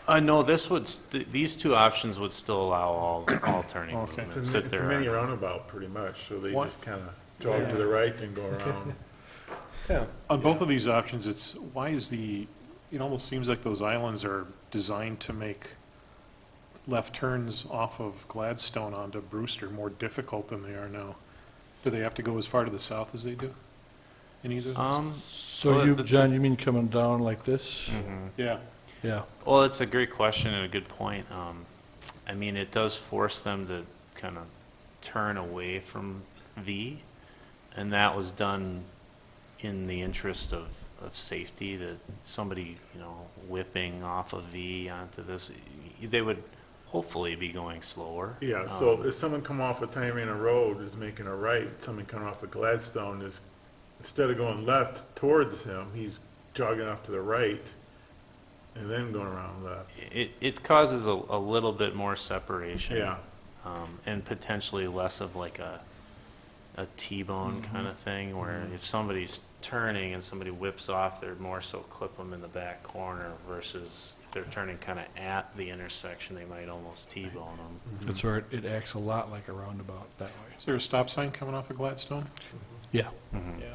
No, these 2 options would still allow all turning Okay. movements. It's that a there mini are. roundabout, pretty much, so they What? just kind of jog to the right and go around. Yeah, On both of these options, it almost seems like those islands are designed to make left turns off of Gladstone onto Brewster more difficult than they are now. Do they have to go as far to the south as they do in either of those? So Well, you, that's- John, you mean coming down like this? Mhm. Yeah. Yeah. Well, it's a great question and a good point. I mean, it does force them to kind of turn away from V, and that was done in the interest of safety, that somebody, whipping off of V onto this, they would hopefully be going slower. Yeah, so if someone come off of Tyranna Road is making a right, someone coming off of Gladstone is, instead of going left towards him, he's jogging off to the right and then going around left. It causes a little bit more separation. Yeah. And potentially less of like a T-bone kind of thing, where if somebody's turning and somebody whips off, they're more so clip them in the back corner versus if they're turning kind of at the intersection, they might almost T-bone them. That's where it acts a lot like a roundabout that way. Is there a stop sign coming off of Gladstone? Yeah. Yeah.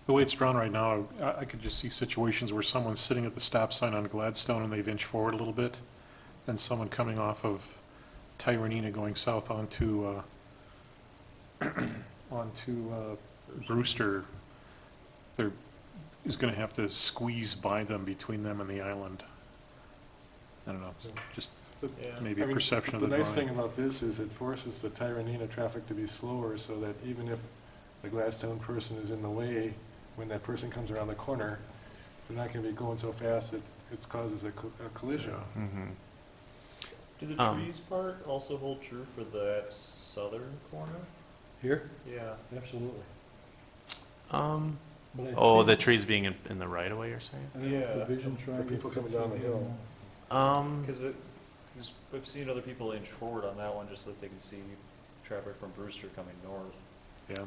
The way it's drawn right now, I could just see situations where someone's sitting at the stop sign on Gladstone and they've inched forward a little bit, and someone coming off of Tyranina going south onto Brewster, there is going to have to squeeze by them, between them and the island. I don't know, just Yeah. maybe I a mean, perception of the The nice thing drawing. about this is it forces the Tyranina traffic to be slower, so that even if the Gladstone person is in the way, when that person comes around the corner, they're not gonna be going so fast that it causes a collision. Do the Um, trees part also hold true for that southern corner? Here? Yeah. Absolutely. Um, But I oh, the think- trees being in the right of way, you're saying? I don't know if Yeah. the vision triangle people coming fits down the in hill. there. Because I've seen other people inch forward on that one just so that they can see traffic from Brewster coming north. Yeah.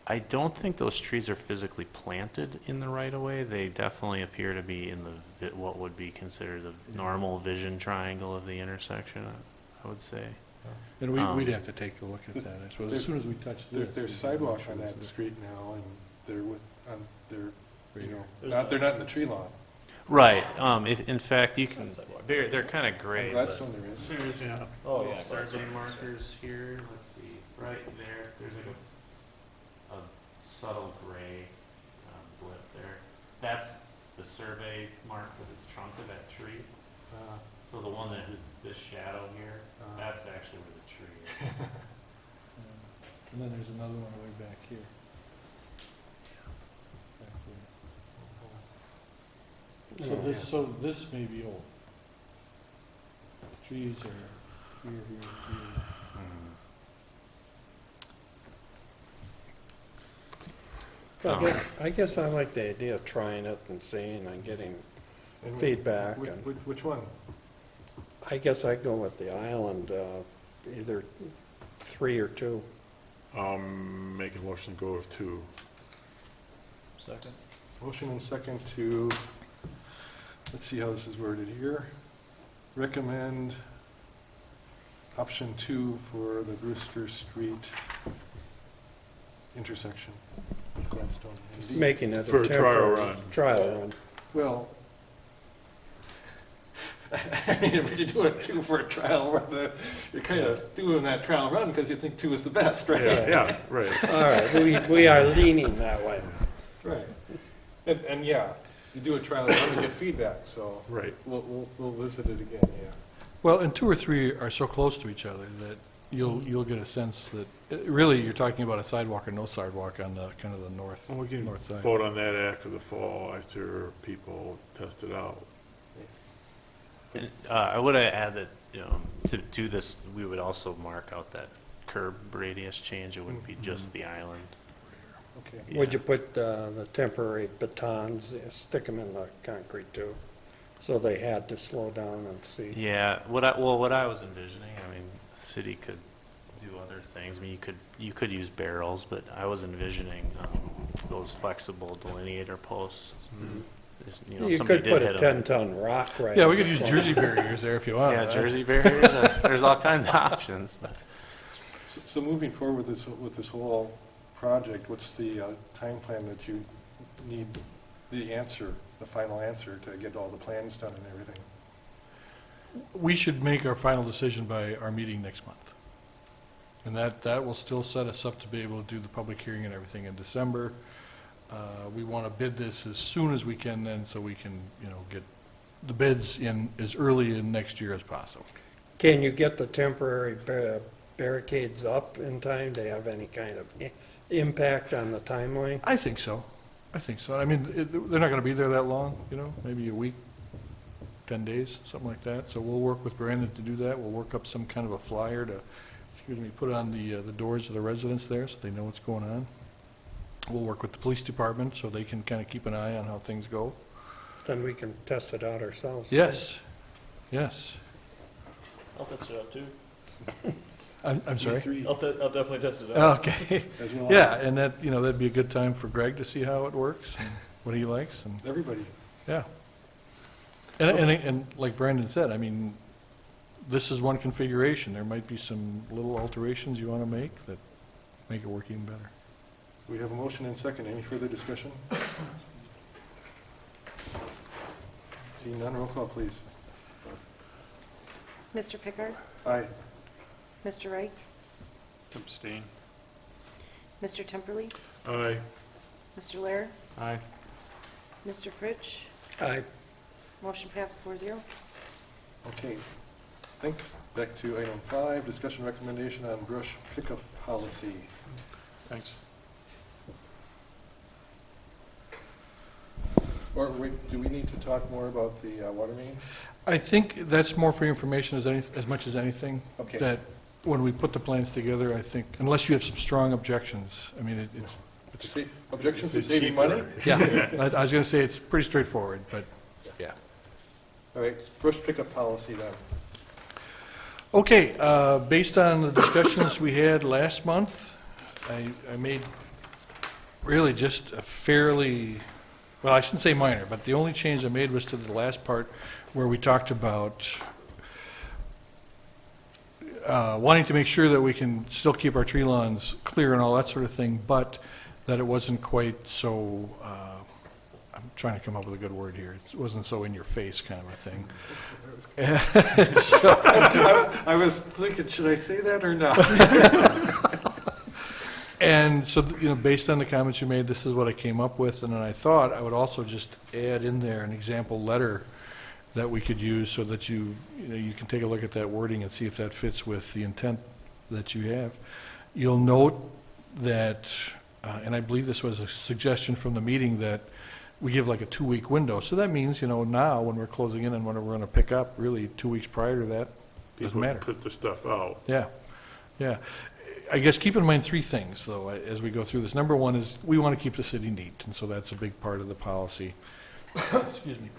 I don't think those trees are physically planted in the right of way. They definitely appear to be in what would be considered the normal vision triangle of the intersection, I would say. And we'd have to take a look at that, I suppose, as soon as we touch this. There's we can sidewalk make sure on that it's- street now, and they're they're, Right here. they're not in the tree lawn. Right, in fact, you can, Not sidewalk. they're kind of On gray, but Gladstone there is. there's Yeah. Oh, little yeah. survey markers here, let's see, right there, there's like a subtle gray blip there. That's the survey mark for the trunk of that tree. So the one that is this shadow here, that's actually where the tree is. And then there's another one way back here. Back there. So this may be old. Trees are here, here, here. I guess I like the idea of trying it and seeing and getting And feedback. Which, And which one? I guess I'd go with the island, either 3 or 2. Make a motion to go with 2. Second? Motion and second to, let's see how this is worded here. Recommend option 2 for the Brewster Street intersection with Gladstone. and D. Making it For a a trial temporary run. trial run. Well, I mean, if you're doing 2 for a trial run, you're kind of doing that trial run because you think 2 is the best, right? Yeah, right. All right, we are leaning that way. Right. And yeah, you do a trial run and get feedback, so Right. we'll visit it again, yeah. Well, and 2 or 3 are so close to each other that you'll get a sense that, really, you're talking about a sidewalk or no sidewalk on the, kind of the north Well, we can side. vote on that after the fall, after people test it out. And, I would add that, to do this, we would also mark out that curb radius change, it wouldn't be just the island. Okay. Would you put the temporary batons, stick them in the concrete too? So they had to slow down and see. Yeah, what I was envisioning, I mean, the city could do other things. I mean, you could use barrels, but I was envisioning those flexible delineator posts. There's, You somebody could did put a hit 'em. 10-ton rock right. Yeah, we could in use front. Jersey barriers there if you want. Yeah, right? Jersey barriers. There's all kinds of options. But. So moving forward with this whole project, what's the time plan that you need the final answer to get all the plans done and everything? We should make our final decision by our meeting next month. And that will still set us up to be able to do the public hearing and everything in December. We want to bid this as soon as we can then, so we can, get the bids in as early in next year as possible. Can you get the temporary barricades up in time to have any kind of impact on the timeline? I think so. I mean, they're not going to be there that long, maybe a week, 10 days, something like that. So we'll work with Brandon to do that. We'll work up some kind of a flyer to, put on the doors of the residents there so they know what's going on. We'll work with the police department so they can kind of keep an eye on how things go. Then we can test it out ourselves. Yes. I'll test it out too. I'm sorry? E3 I'll definitely test it out. Okay. as well. Yeah, and that, that'd be a good time for Greg to see how it works and what he likes, and, Everybody. yeah. And like Brandon said, I mean, this is one configuration. There might be some little alterations you want to make that make it work even better. So we have a motion and second. Any further discussion? Seeing none, roll call, please. Mr. Pickard? Aye. Mr. Reich? Abstain. Mr. Temperley? Aye. Mr. Lair? Aye. Mr. Fritsch? Aye. Motion passed 4-0. Okay, thanks. Back to item 5, discussion recommendation on brush pickup policy. Thanks. Or do we need to talk more about the water main? I think that's more for information as much as anything. Okay. That when we put the plans together, I think, unless you have some strong objections, I mean, it's, Objections to It's saving cheaper. money? yeah, I was going to say it's pretty straightforward, but, yeah. All right, brush pickup policy then. Okay, based on the discussions we had last month, I made really just a fairly, well, I shouldn't say minor, but the only change I made was to the last part where we talked about wanting to make sure that we can still keep our tree lawns clear and all that sort of thing, but that it wasn't quite so, I'm trying to come up with a good word here, it wasn't so in your face kind of a thing. So, I was thinking, should I say that or not? and so, based on the comments you made, this is what I came up with, and then I thought I would also just add in there an example letter that we could use so that you can take a look at that wording and see if that fits with the intent that you have. You'll note that, and I believe this was a suggestion from the meeting, that we give like a 2-week window. So that means, now when we're closing in and when we're going to pick up, really 2 weeks prior to that, doesn't People matter. put their stuff out. Yeah, yeah. I guess keep in mind 3 things, though, as we go through this. Number 1 is we want to keep the city neat, and so that's a big part of the policy. Excuse me.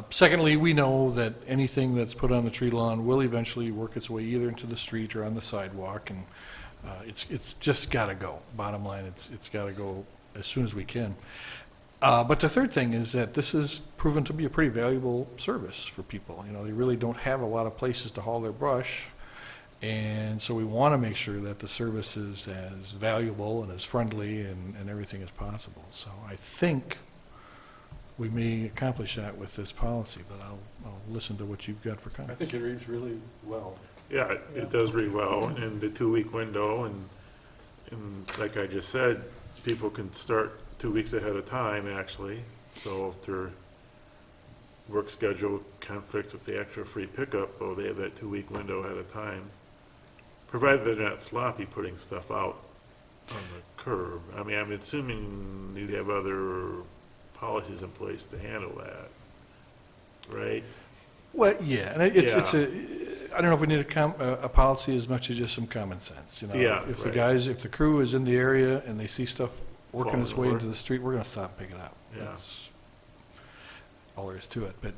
Secondly, we know that anything that's put on the tree lawn will eventually work its way either into the street or on the sidewalk, and it's just got to go. Bottom line, it's got to go as soon as we can. But the third thing is that this has proven to be a pretty valuable service for people. They really don't have a lot of places to haul their brush, and so we want to make sure that the service is as valuable and as friendly and everything as possible. So I think we may accomplish that with this policy, but I'll listen to what you've got for I comments. think it reads really well. Yeah, it does read well, and the 2-week window, and like I just said, people can start 2 weeks ahead of time, actually. So if their work schedule conflicts with the extra free pickup, though, they have that 2-week window ahead of time, provided they're not sloppy putting stuff out on the curb. I mean, I'm assuming you have other policies in place to handle that, right? Well, yeah, and I don't know if we need a policy as much as just some common sense, Yeah, If the right. if the crew is in the area and they see stuff working Falling its way over. into the street, we're gonna stop and pick it up. Yeah. That's all there is to it. But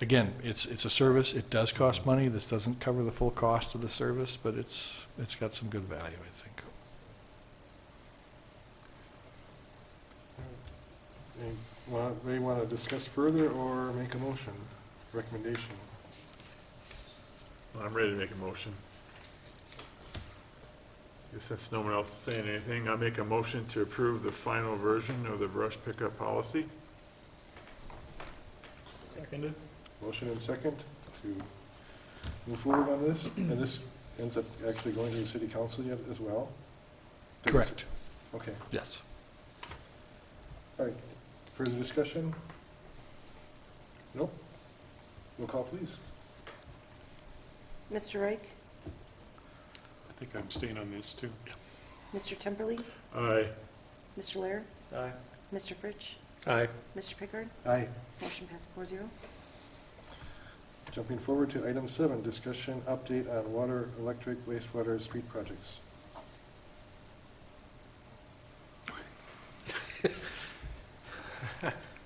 again, it's a service, it does cost money, this doesn't cover the full cost of the service, but it's got some good value, I think. Anybody want to discuss further or make a motion, recommendation? I'm ready to make a motion. Since no one else is saying anything, I'll make a motion to approve the final version of the brush pickup policy. Seconded. Motion and second to move forward on this, and this ends up actually going to the city council yet as well? Correct. Okay, Yes. all right. Further discussion? Nope. Roll call, please. Mr. Reich? I think I'm staying on this, too. Mr. Temperley? Aye. Mr. Lair? Aye. Mr. Fritsch? Aye. Mr. Pickard? Aye. Motion passed 4-0. Jumping forward to item 7, discussion update on water, electric, wastewater, street projects.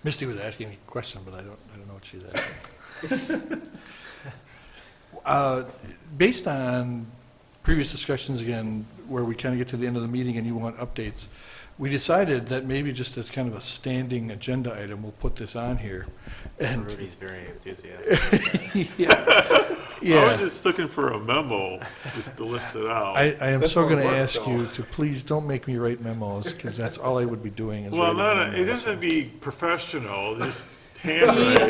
Misty was asking me a question, but I don't know what she's asking. Based on previous discussions again, where we kind of get to the end of the meeting and you want updates, we decided that maybe just as kind of a standing agenda item, we'll put this on here. And Rudy's very enthusiastic. yeah, I was just looking for a memo, just to list it out. I am That's so more going to work, ask though. you to please don't make me write memos, because that's all I would be doing is Well, writing a it memo. doesn't be professional, just handwriting.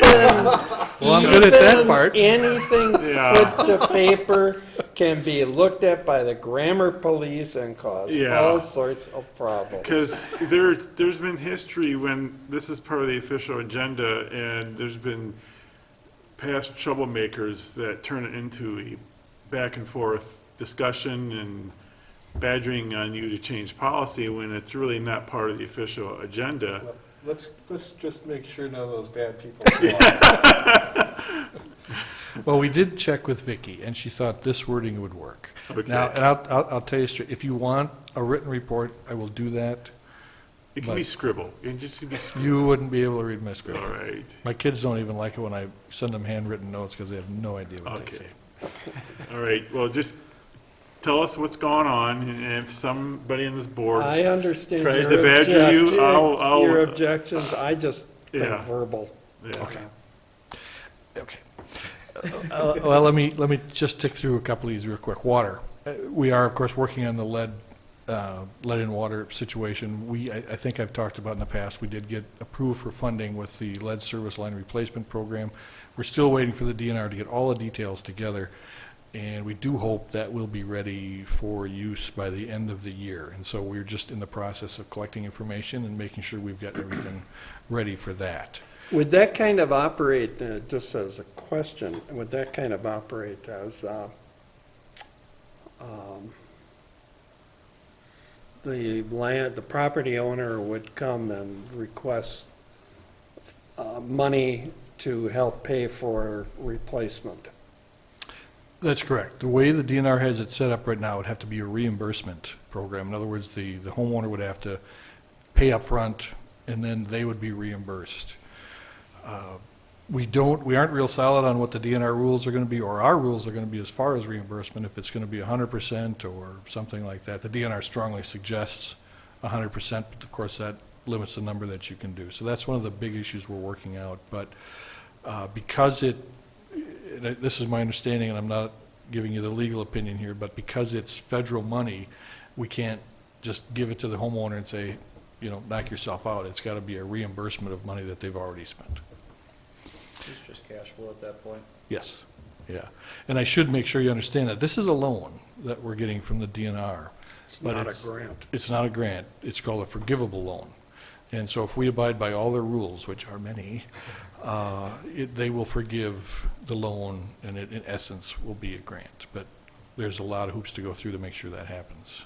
Well, I'm good at that part. Anything Yeah. put to paper can be looked at by the grammar police and cause Yeah. all sorts of problems. Because there's been history when this is part of the official agenda, and there's been past troublemakers that turn it into a back and forth discussion and badgering on you to change policy when it's really not part of the official agenda. Let's just make sure none of those bad people come along. Well, we did check with Vicky, and she thought this wording would work. Okay. Now, and I'll tell you straight, if you want a written report, I will do that. It can be scribble. It can just be scribble. You wouldn't be able to read my script. All right. My kids don't even like it when I send them handwritten notes because they have no idea what they Okay. say. All right. Well, just tell us what's going on, and if somebody in this board I understand tries your to badger you, I'll your objections, I just think Yeah. verbal. yeah. Okay. Okay. Well, let me just tick through a couple of these real quick. Water. We are, of course, working on the lead in water situation. I think I've talked about in the past, we did get approved for funding with the lead service line replacement program. We're still waiting for the DNR to get all the details together, and we do hope that will be ready for use by the end of the year. And so we're just in the process of collecting information and making sure we've got everything ready for that. Would that kind of operate, just as a question, would that kind of operate as the property owner would come and request money to help pay for replacement? That's correct. The way the DNR has it set up right now, it would have to be a reimbursement program. In other words, the homeowner would have to pay up front, and then they would be reimbursed. We aren't real solid on what the DNR rules are going to be, or our rules are going to be as far as reimbursement, if it's going to be 100% or something like that. The DNR strongly suggests 100%, but of course that limits the number that you can do. So that's one of the big issues we're working out. But because this is my understanding, and I'm not giving you the legal opinion here, but because it's federal money, we can't just give it to the homeowner and say, knock yourself out. It's got to be a reimbursement of money that they've already spent. It's just cash flow at that point. Yes, yeah. And I should make sure you understand that this is a loan that we're getting from the DNR. It's But not a grant. It's not a grant. It's called a forgivable loan. And so if we abide by all their rules, which are many, they will forgive the loan, and it, in essence, will be a grant. But there's a lot of hoops to go through to make sure that happens.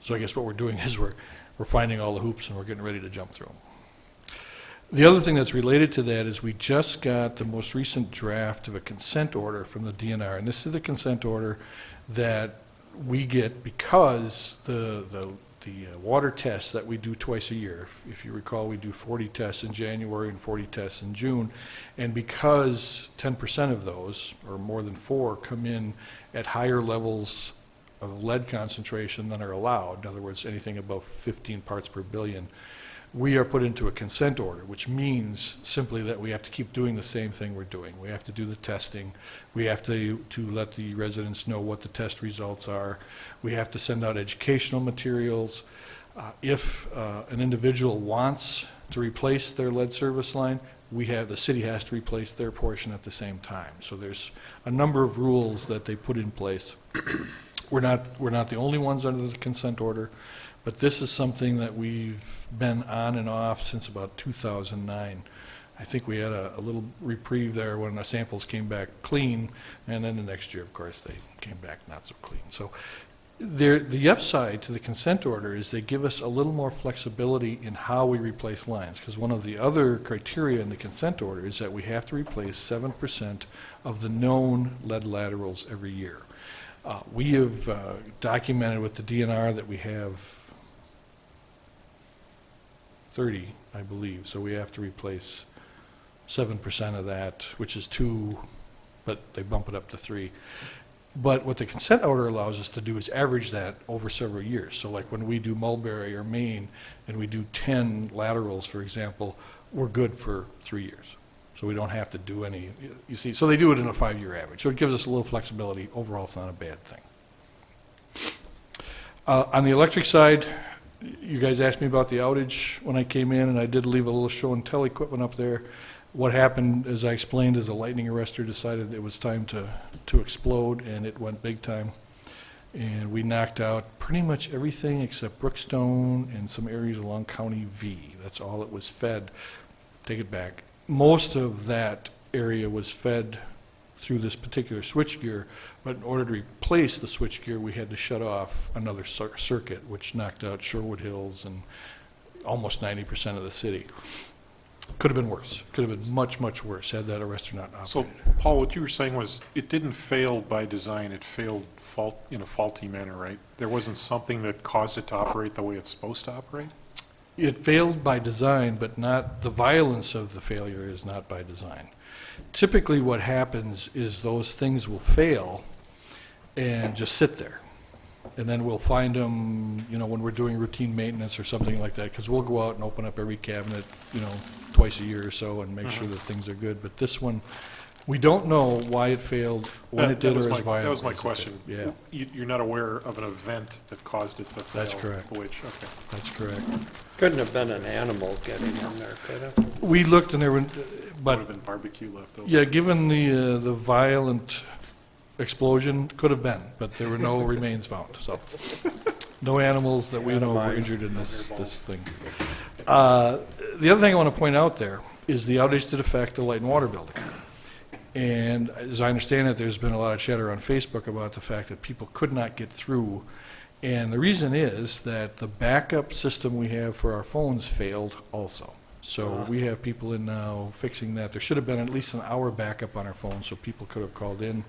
So I guess what we're doing is we're finding all the hoops, and we're getting ready to jump through them. The other thing that's related to that is we just got the most recent draft of a consent order from the DNR, and this is the consent order that we get because the water tests that we do twice a year. If you recall, we do 40 tests in January and 40 tests in June, and because 10% of those, or more than 4, come in at higher levels of lead concentration than are allowed, in other words, anything above 15 parts per billion, we are put into a consent order, which means simply that we have to keep doing the same thing we're doing. We have to do the testing. We have to let the residents know what the test results are. We have to send out educational materials. If an individual wants to replace their lead service line, the city has to replace their portion at the same time. So there's a number of rules that they put in place. We're not the only ones under the consent order, but this is something that we've been on and off since about 2009. I think we had a little reprieve there when the samples came back clean, and then the next year, of course, they came back not so clean. So the upside to the consent order is they give us a little more flexibility in how we replace lines, because one of the other criteria in the consent order is that we have to replace 7% of the known lead laterals every year. We have documented with the DNR that we have 30, I believe, so we have to replace 7% of that, which is 2 but they bump it up to 3. But what the consent order allows us to do is average that over several years. So like when we do Mulberry or Maine, and we do 10 laterals, for example, we're good for 3 years. So we don't have to do any, you see, so they do it in a 5-year average. So it gives us a little flexibility. Overall, it's not a bad thing. On the electric side, you guys asked me about the outage when I came in, and I did leave a little show and tell equipment up there. What happened, as I explained, is the lightning arrestor decided it was time to explode, and it went big time. And we knocked out pretty much everything except Brookstone and some areas along County V. That's all it was fed. Take it back. Most of that area was fed through this particular switchgear, but in order to replace the switchgear, we had to shut off another circuit, which knocked out Sherwood Hills and almost 90% of the city. Could have been worse. Could have been much, much worse had that arrestor not So, operated. Paul, what you were saying was, it didn't fail by design, it failed in a faulty manner, right? There wasn't something that caused it to operate the way it's supposed to operate? It failed by design, but not, the violence of the failure is not by design. Typically what happens is those things will fail and just sit there. And then we'll find them, you know, when we're doing routine maintenance or something like that, because we'll go out and open up every cabinet, you know, twice a year or so and make sure that things are good. But this one, we don't know why it failed, when it did, or as violent. That was my as it question. did. Yeah, You're not aware of an event that caused it to fail? That's correct. Which, okay. that's correct. Couldn't have been an animal getting in there, could it? We looked and there were, Would but have been barbecue left over. yeah, given the violent explosion, could have been, but there were no remains found, so. No animals that we know were injured in this thing. The other thing I want to point out there is the outage did affect the light and water building. And as I understand it, there's been a lot of chatter on Facebook about the fact that people could not get through. And the reason is that the backup system we have for our phones failed also. So we have people in now fixing that. There should have been at least an hour backup on our phones so people could have called in.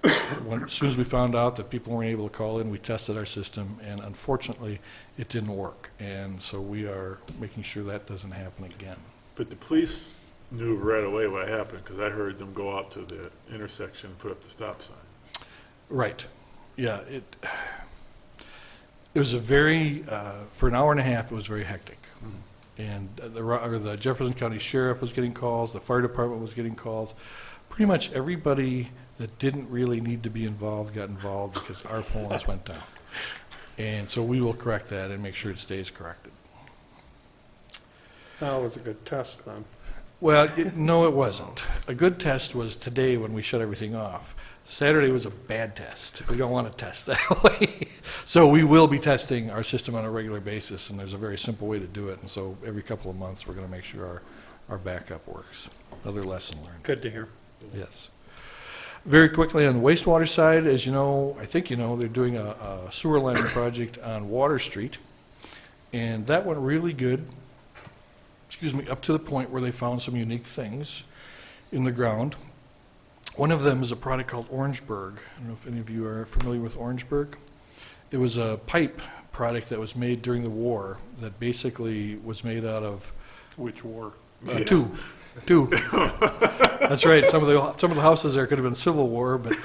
As soon as we found out that people weren't able to call in, we tested our system, and unfortunately, it didn't work. And so we are making sure that doesn't happen again. But the police knew right away what happened, because I heard them go out to the intersection and put up the stop sign. Right. Yeah, it was a very, for an hour and a half, it was very hectic. And the Jefferson County Sheriff was getting calls, the fire department was getting calls. Pretty much everybody that didn't really need to be involved got involved because our phones went down. And so we will correct that and make sure it stays corrected. That was a good test then. Well, no, it wasn't. A good test was today when we shut everything off. Saturday was a bad test. We don't want to test that way. So we will be testing our system on a regular basis, and there's a very simple way to do it. And so every couple of months, we're going to make sure our backup works. Another lesson learned. Good to hear. Yes. Very quickly on the wastewater side, as you know, I think you know, they're doing a sewer lining project on Water Street. And that went really good, up to the point where they found some unique things in the ground. One of them is a product called Orangeburg. I don't know if any of you are familiar with Orangeburg. It was a pipe product that was made during the war that basically was made out of Which war? two. That's right. Some of the houses there could have been Civil War, but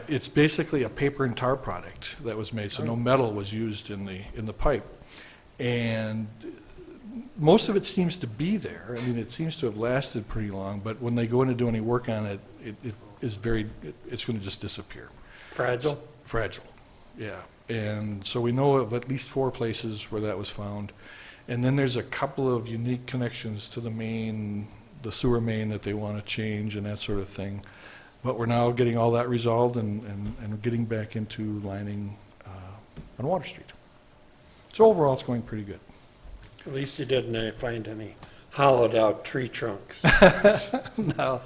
it's basically a paper and tar product that was made. So no metal was used in the pipe, and most of it seems to be there. I mean, it seems to have lasted pretty long. But when they go in to do any work on it, it's going to just disappear. Fragile? Fragile, yeah. And so we know of at least 4 places where that was found. And then there's a couple of unique connections to the sewer main that they want to change and that sort of thing. But we're now getting all that resolved and getting back into lining on Water Street. So overall, it's going pretty good. At least you didn't find any hollowed out tree trunks. No,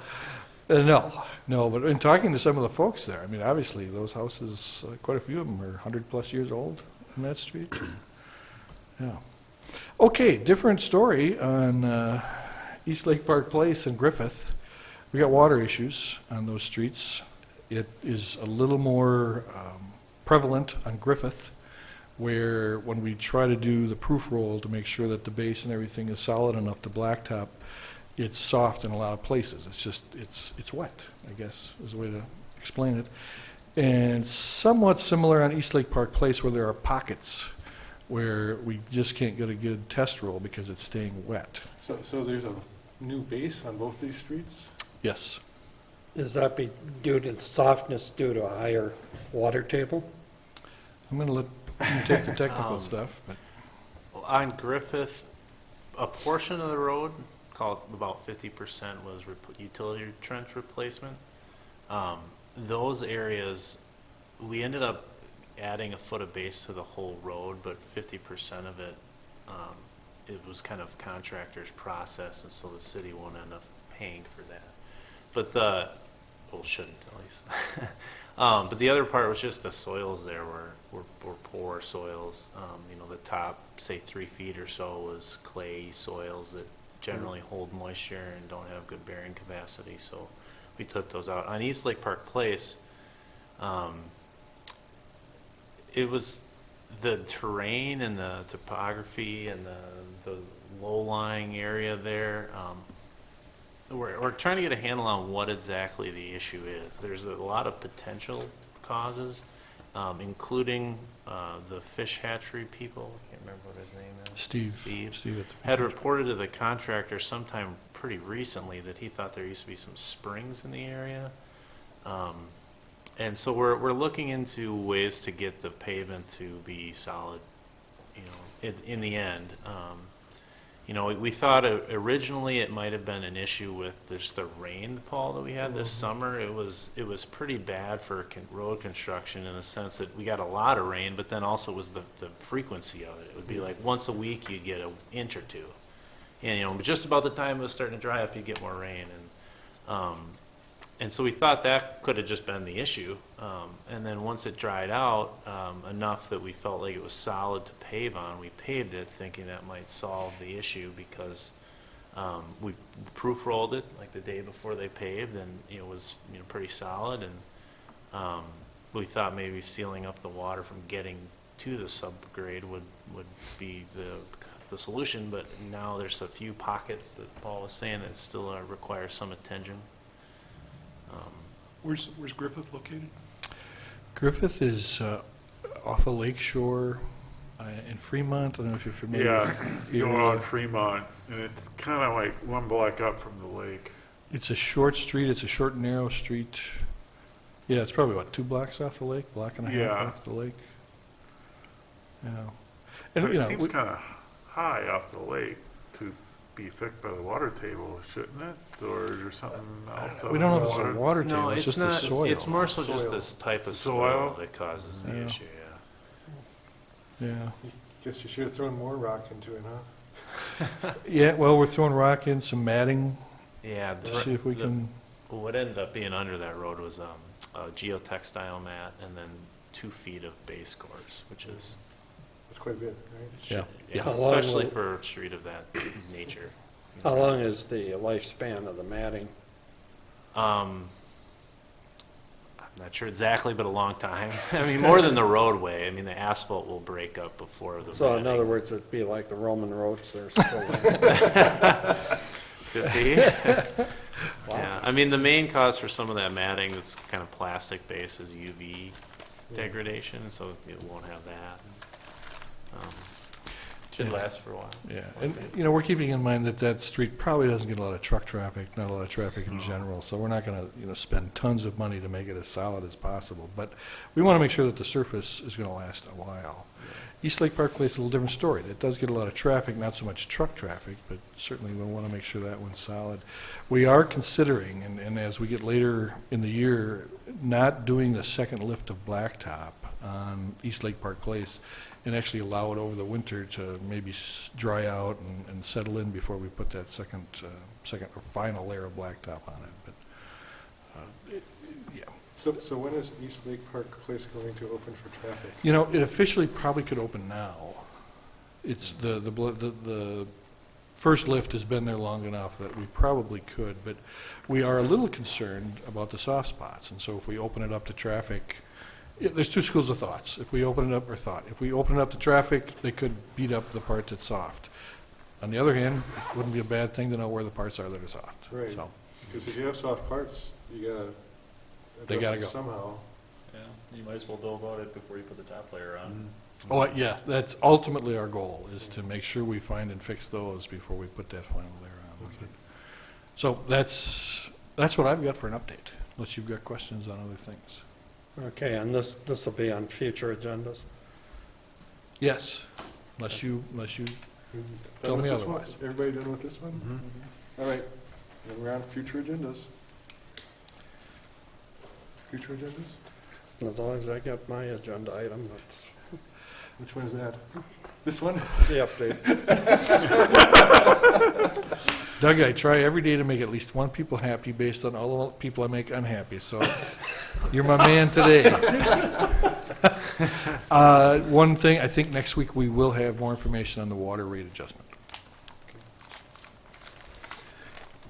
but in talking to some of the folks there, I mean, obviously, those houses, quite a few of them are 100-plus years old on that street. Yeah. Okay, different story on East Lake Park Place in Griffith. We got water issues on those streets. It is a little more prevalent on Griffith, where when we try to do the proof roll to make sure that the base and everything is solid enough to blacktop, it's soft in a lot of places. It's just, it's wet, I guess, is the way to explain it. And somewhat similar on East Lake Park Place, where there are pockets where we just can't get a good test roll because it's staying wet. So there's a new base on both these streets? Yes. Is that be due to the softness due to a higher water table? I'm going to let you take the technical stuff, but On Griffith, a portion of the road, called about 50%, was utility trench replacement. Those areas, we ended up adding a foot of base to the whole road, but 50% of it, it was kind of contractor's process, and so the city won't end up paying for that. But shouldn't at least. But the other part was just the soils there were poor soils. The top, say 3 feet or so, was clay soils that generally hold moisture and don't have good bearing capacity. So we took those out. On East Lake Park Place, it was the terrain and the topography and the low-lying area there. We're trying to get a handle on what exactly the issue is. There's a lot of potential causes, including the fish hatchery people. I can't remember what his name is. Steve at the Had reported to the contractor sometime pretty recently that he thought there used to be some springs in the area. And so we're looking into ways to get the pavement to be solid, in the end. We thought originally it might have been an issue with just the rainfall that we had this summer. It was pretty bad for road construction in the sense that we got a lot of rain, but then also was the frequency of it. It would be like once a week you'd get an inch or two. And, just about the time it was starting to dry up, you'd get more rain. And so we thought that could have just been the issue. And then once it dried out enough that we felt like it was solid to pave on, we paved it thinking that might solve the issue because we proof rolled it like the day before they paved, and it was pretty solid. And we thought maybe sealing up the water from getting to the subgrade would be the solution. But now there's a few pockets that Paul was saying that still require some attention. Where's Griffith located? Griffith is off of Lake Shore in Fremont. I don't know if you're familiar. Yeah, with the going area. on Fremont, and it's kind of like one block up from the lake. It's a short street. It's a short, narrow street. Yeah, it's probably, 2 blocks off the lake, block and a half Yeah. off the lake. Yeah. But And, it seems kind of high off the lake to be affected by the water table, shouldn't it? Or is there something else? we don't know if it's water? a water table. No, it's it's just not. the soil. It's more so just Soil. this type of Soil? soil that causes the Yeah. issue. Yeah. Guess you should have thrown more rock into it, huh? Yeah, well, we're throwing rock in, some matting, Yeah. to see if we can, What ended up being under that road was a geotextile mat and then 2 feet of base course, which is That's quite a bit, right? Yeah. yeah, How long especially will- for a street of that nature. How long is the lifespan of the matting? I'm not sure exactly, but a long time. I mean, more than the roadway. I mean, the asphalt will break up before the. So in matting. other words, it'd be like the Roman roads, they're still there. Could be. Yeah, I mean, the main cause for some of that matting that's kind of plastic based is UV degradation, so it won't have that. Should last for a while. yeah. And, we're keeping in mind that that street probably doesn't get a lot of truck traffic, not a lot of traffic in general, so we're not going to, spend tons of money to make it as solid as possible. But we want to make sure that the surface is going to last a while. East Lake Park Place is a little different story. That does get a lot of traffic, not so much truck traffic, but certainly we want to make sure that one's solid. We are considering, and as we get later in the year, not doing the second lift of blacktop on East Lake Park Place and actually allow it over the winter to maybe dry out and settle in before we put that second or final layer of blacktop on it. But, yeah. So when is East Lake Park Place going to open for traffic? It officially probably could open now. It's the first lift has been there long enough that we probably could, but we are a little concerned about the soft spots. And so if we open it up to traffic, there's 2 schools of thoughts. If we open it up to traffic, they could beat up the part that's soft. On the other hand, it wouldn't be a bad thing to know where the parts are that are soft. Right. So, Because if you have soft parts, you gotta They address gotta it go. somehow. Yeah, you might as well know about it before you put the top layer on. oh, yeah, that's ultimately our goal, is to make sure we find and fix those before we put that final layer on. Okay. So that's what I've got for an update, unless you've got questions on other things. Okay, and this will be on future agendas? Yes, unless you Done Tell with me this one? otherwise. Everybody done with this one? Mhm. All right, then we're on future agendas. Future agendas? As long as I get my agenda item, that's Which one is that? This one? the update. Doug, I try every day to make at least one people happy based on all the people I make unhappy, so you're my man today. One thing, I think next week we will have more information on the water rate adjustment.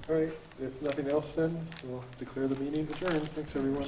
All right, if nothing else then, we'll declare the meeting adjourned. Thanks, everyone.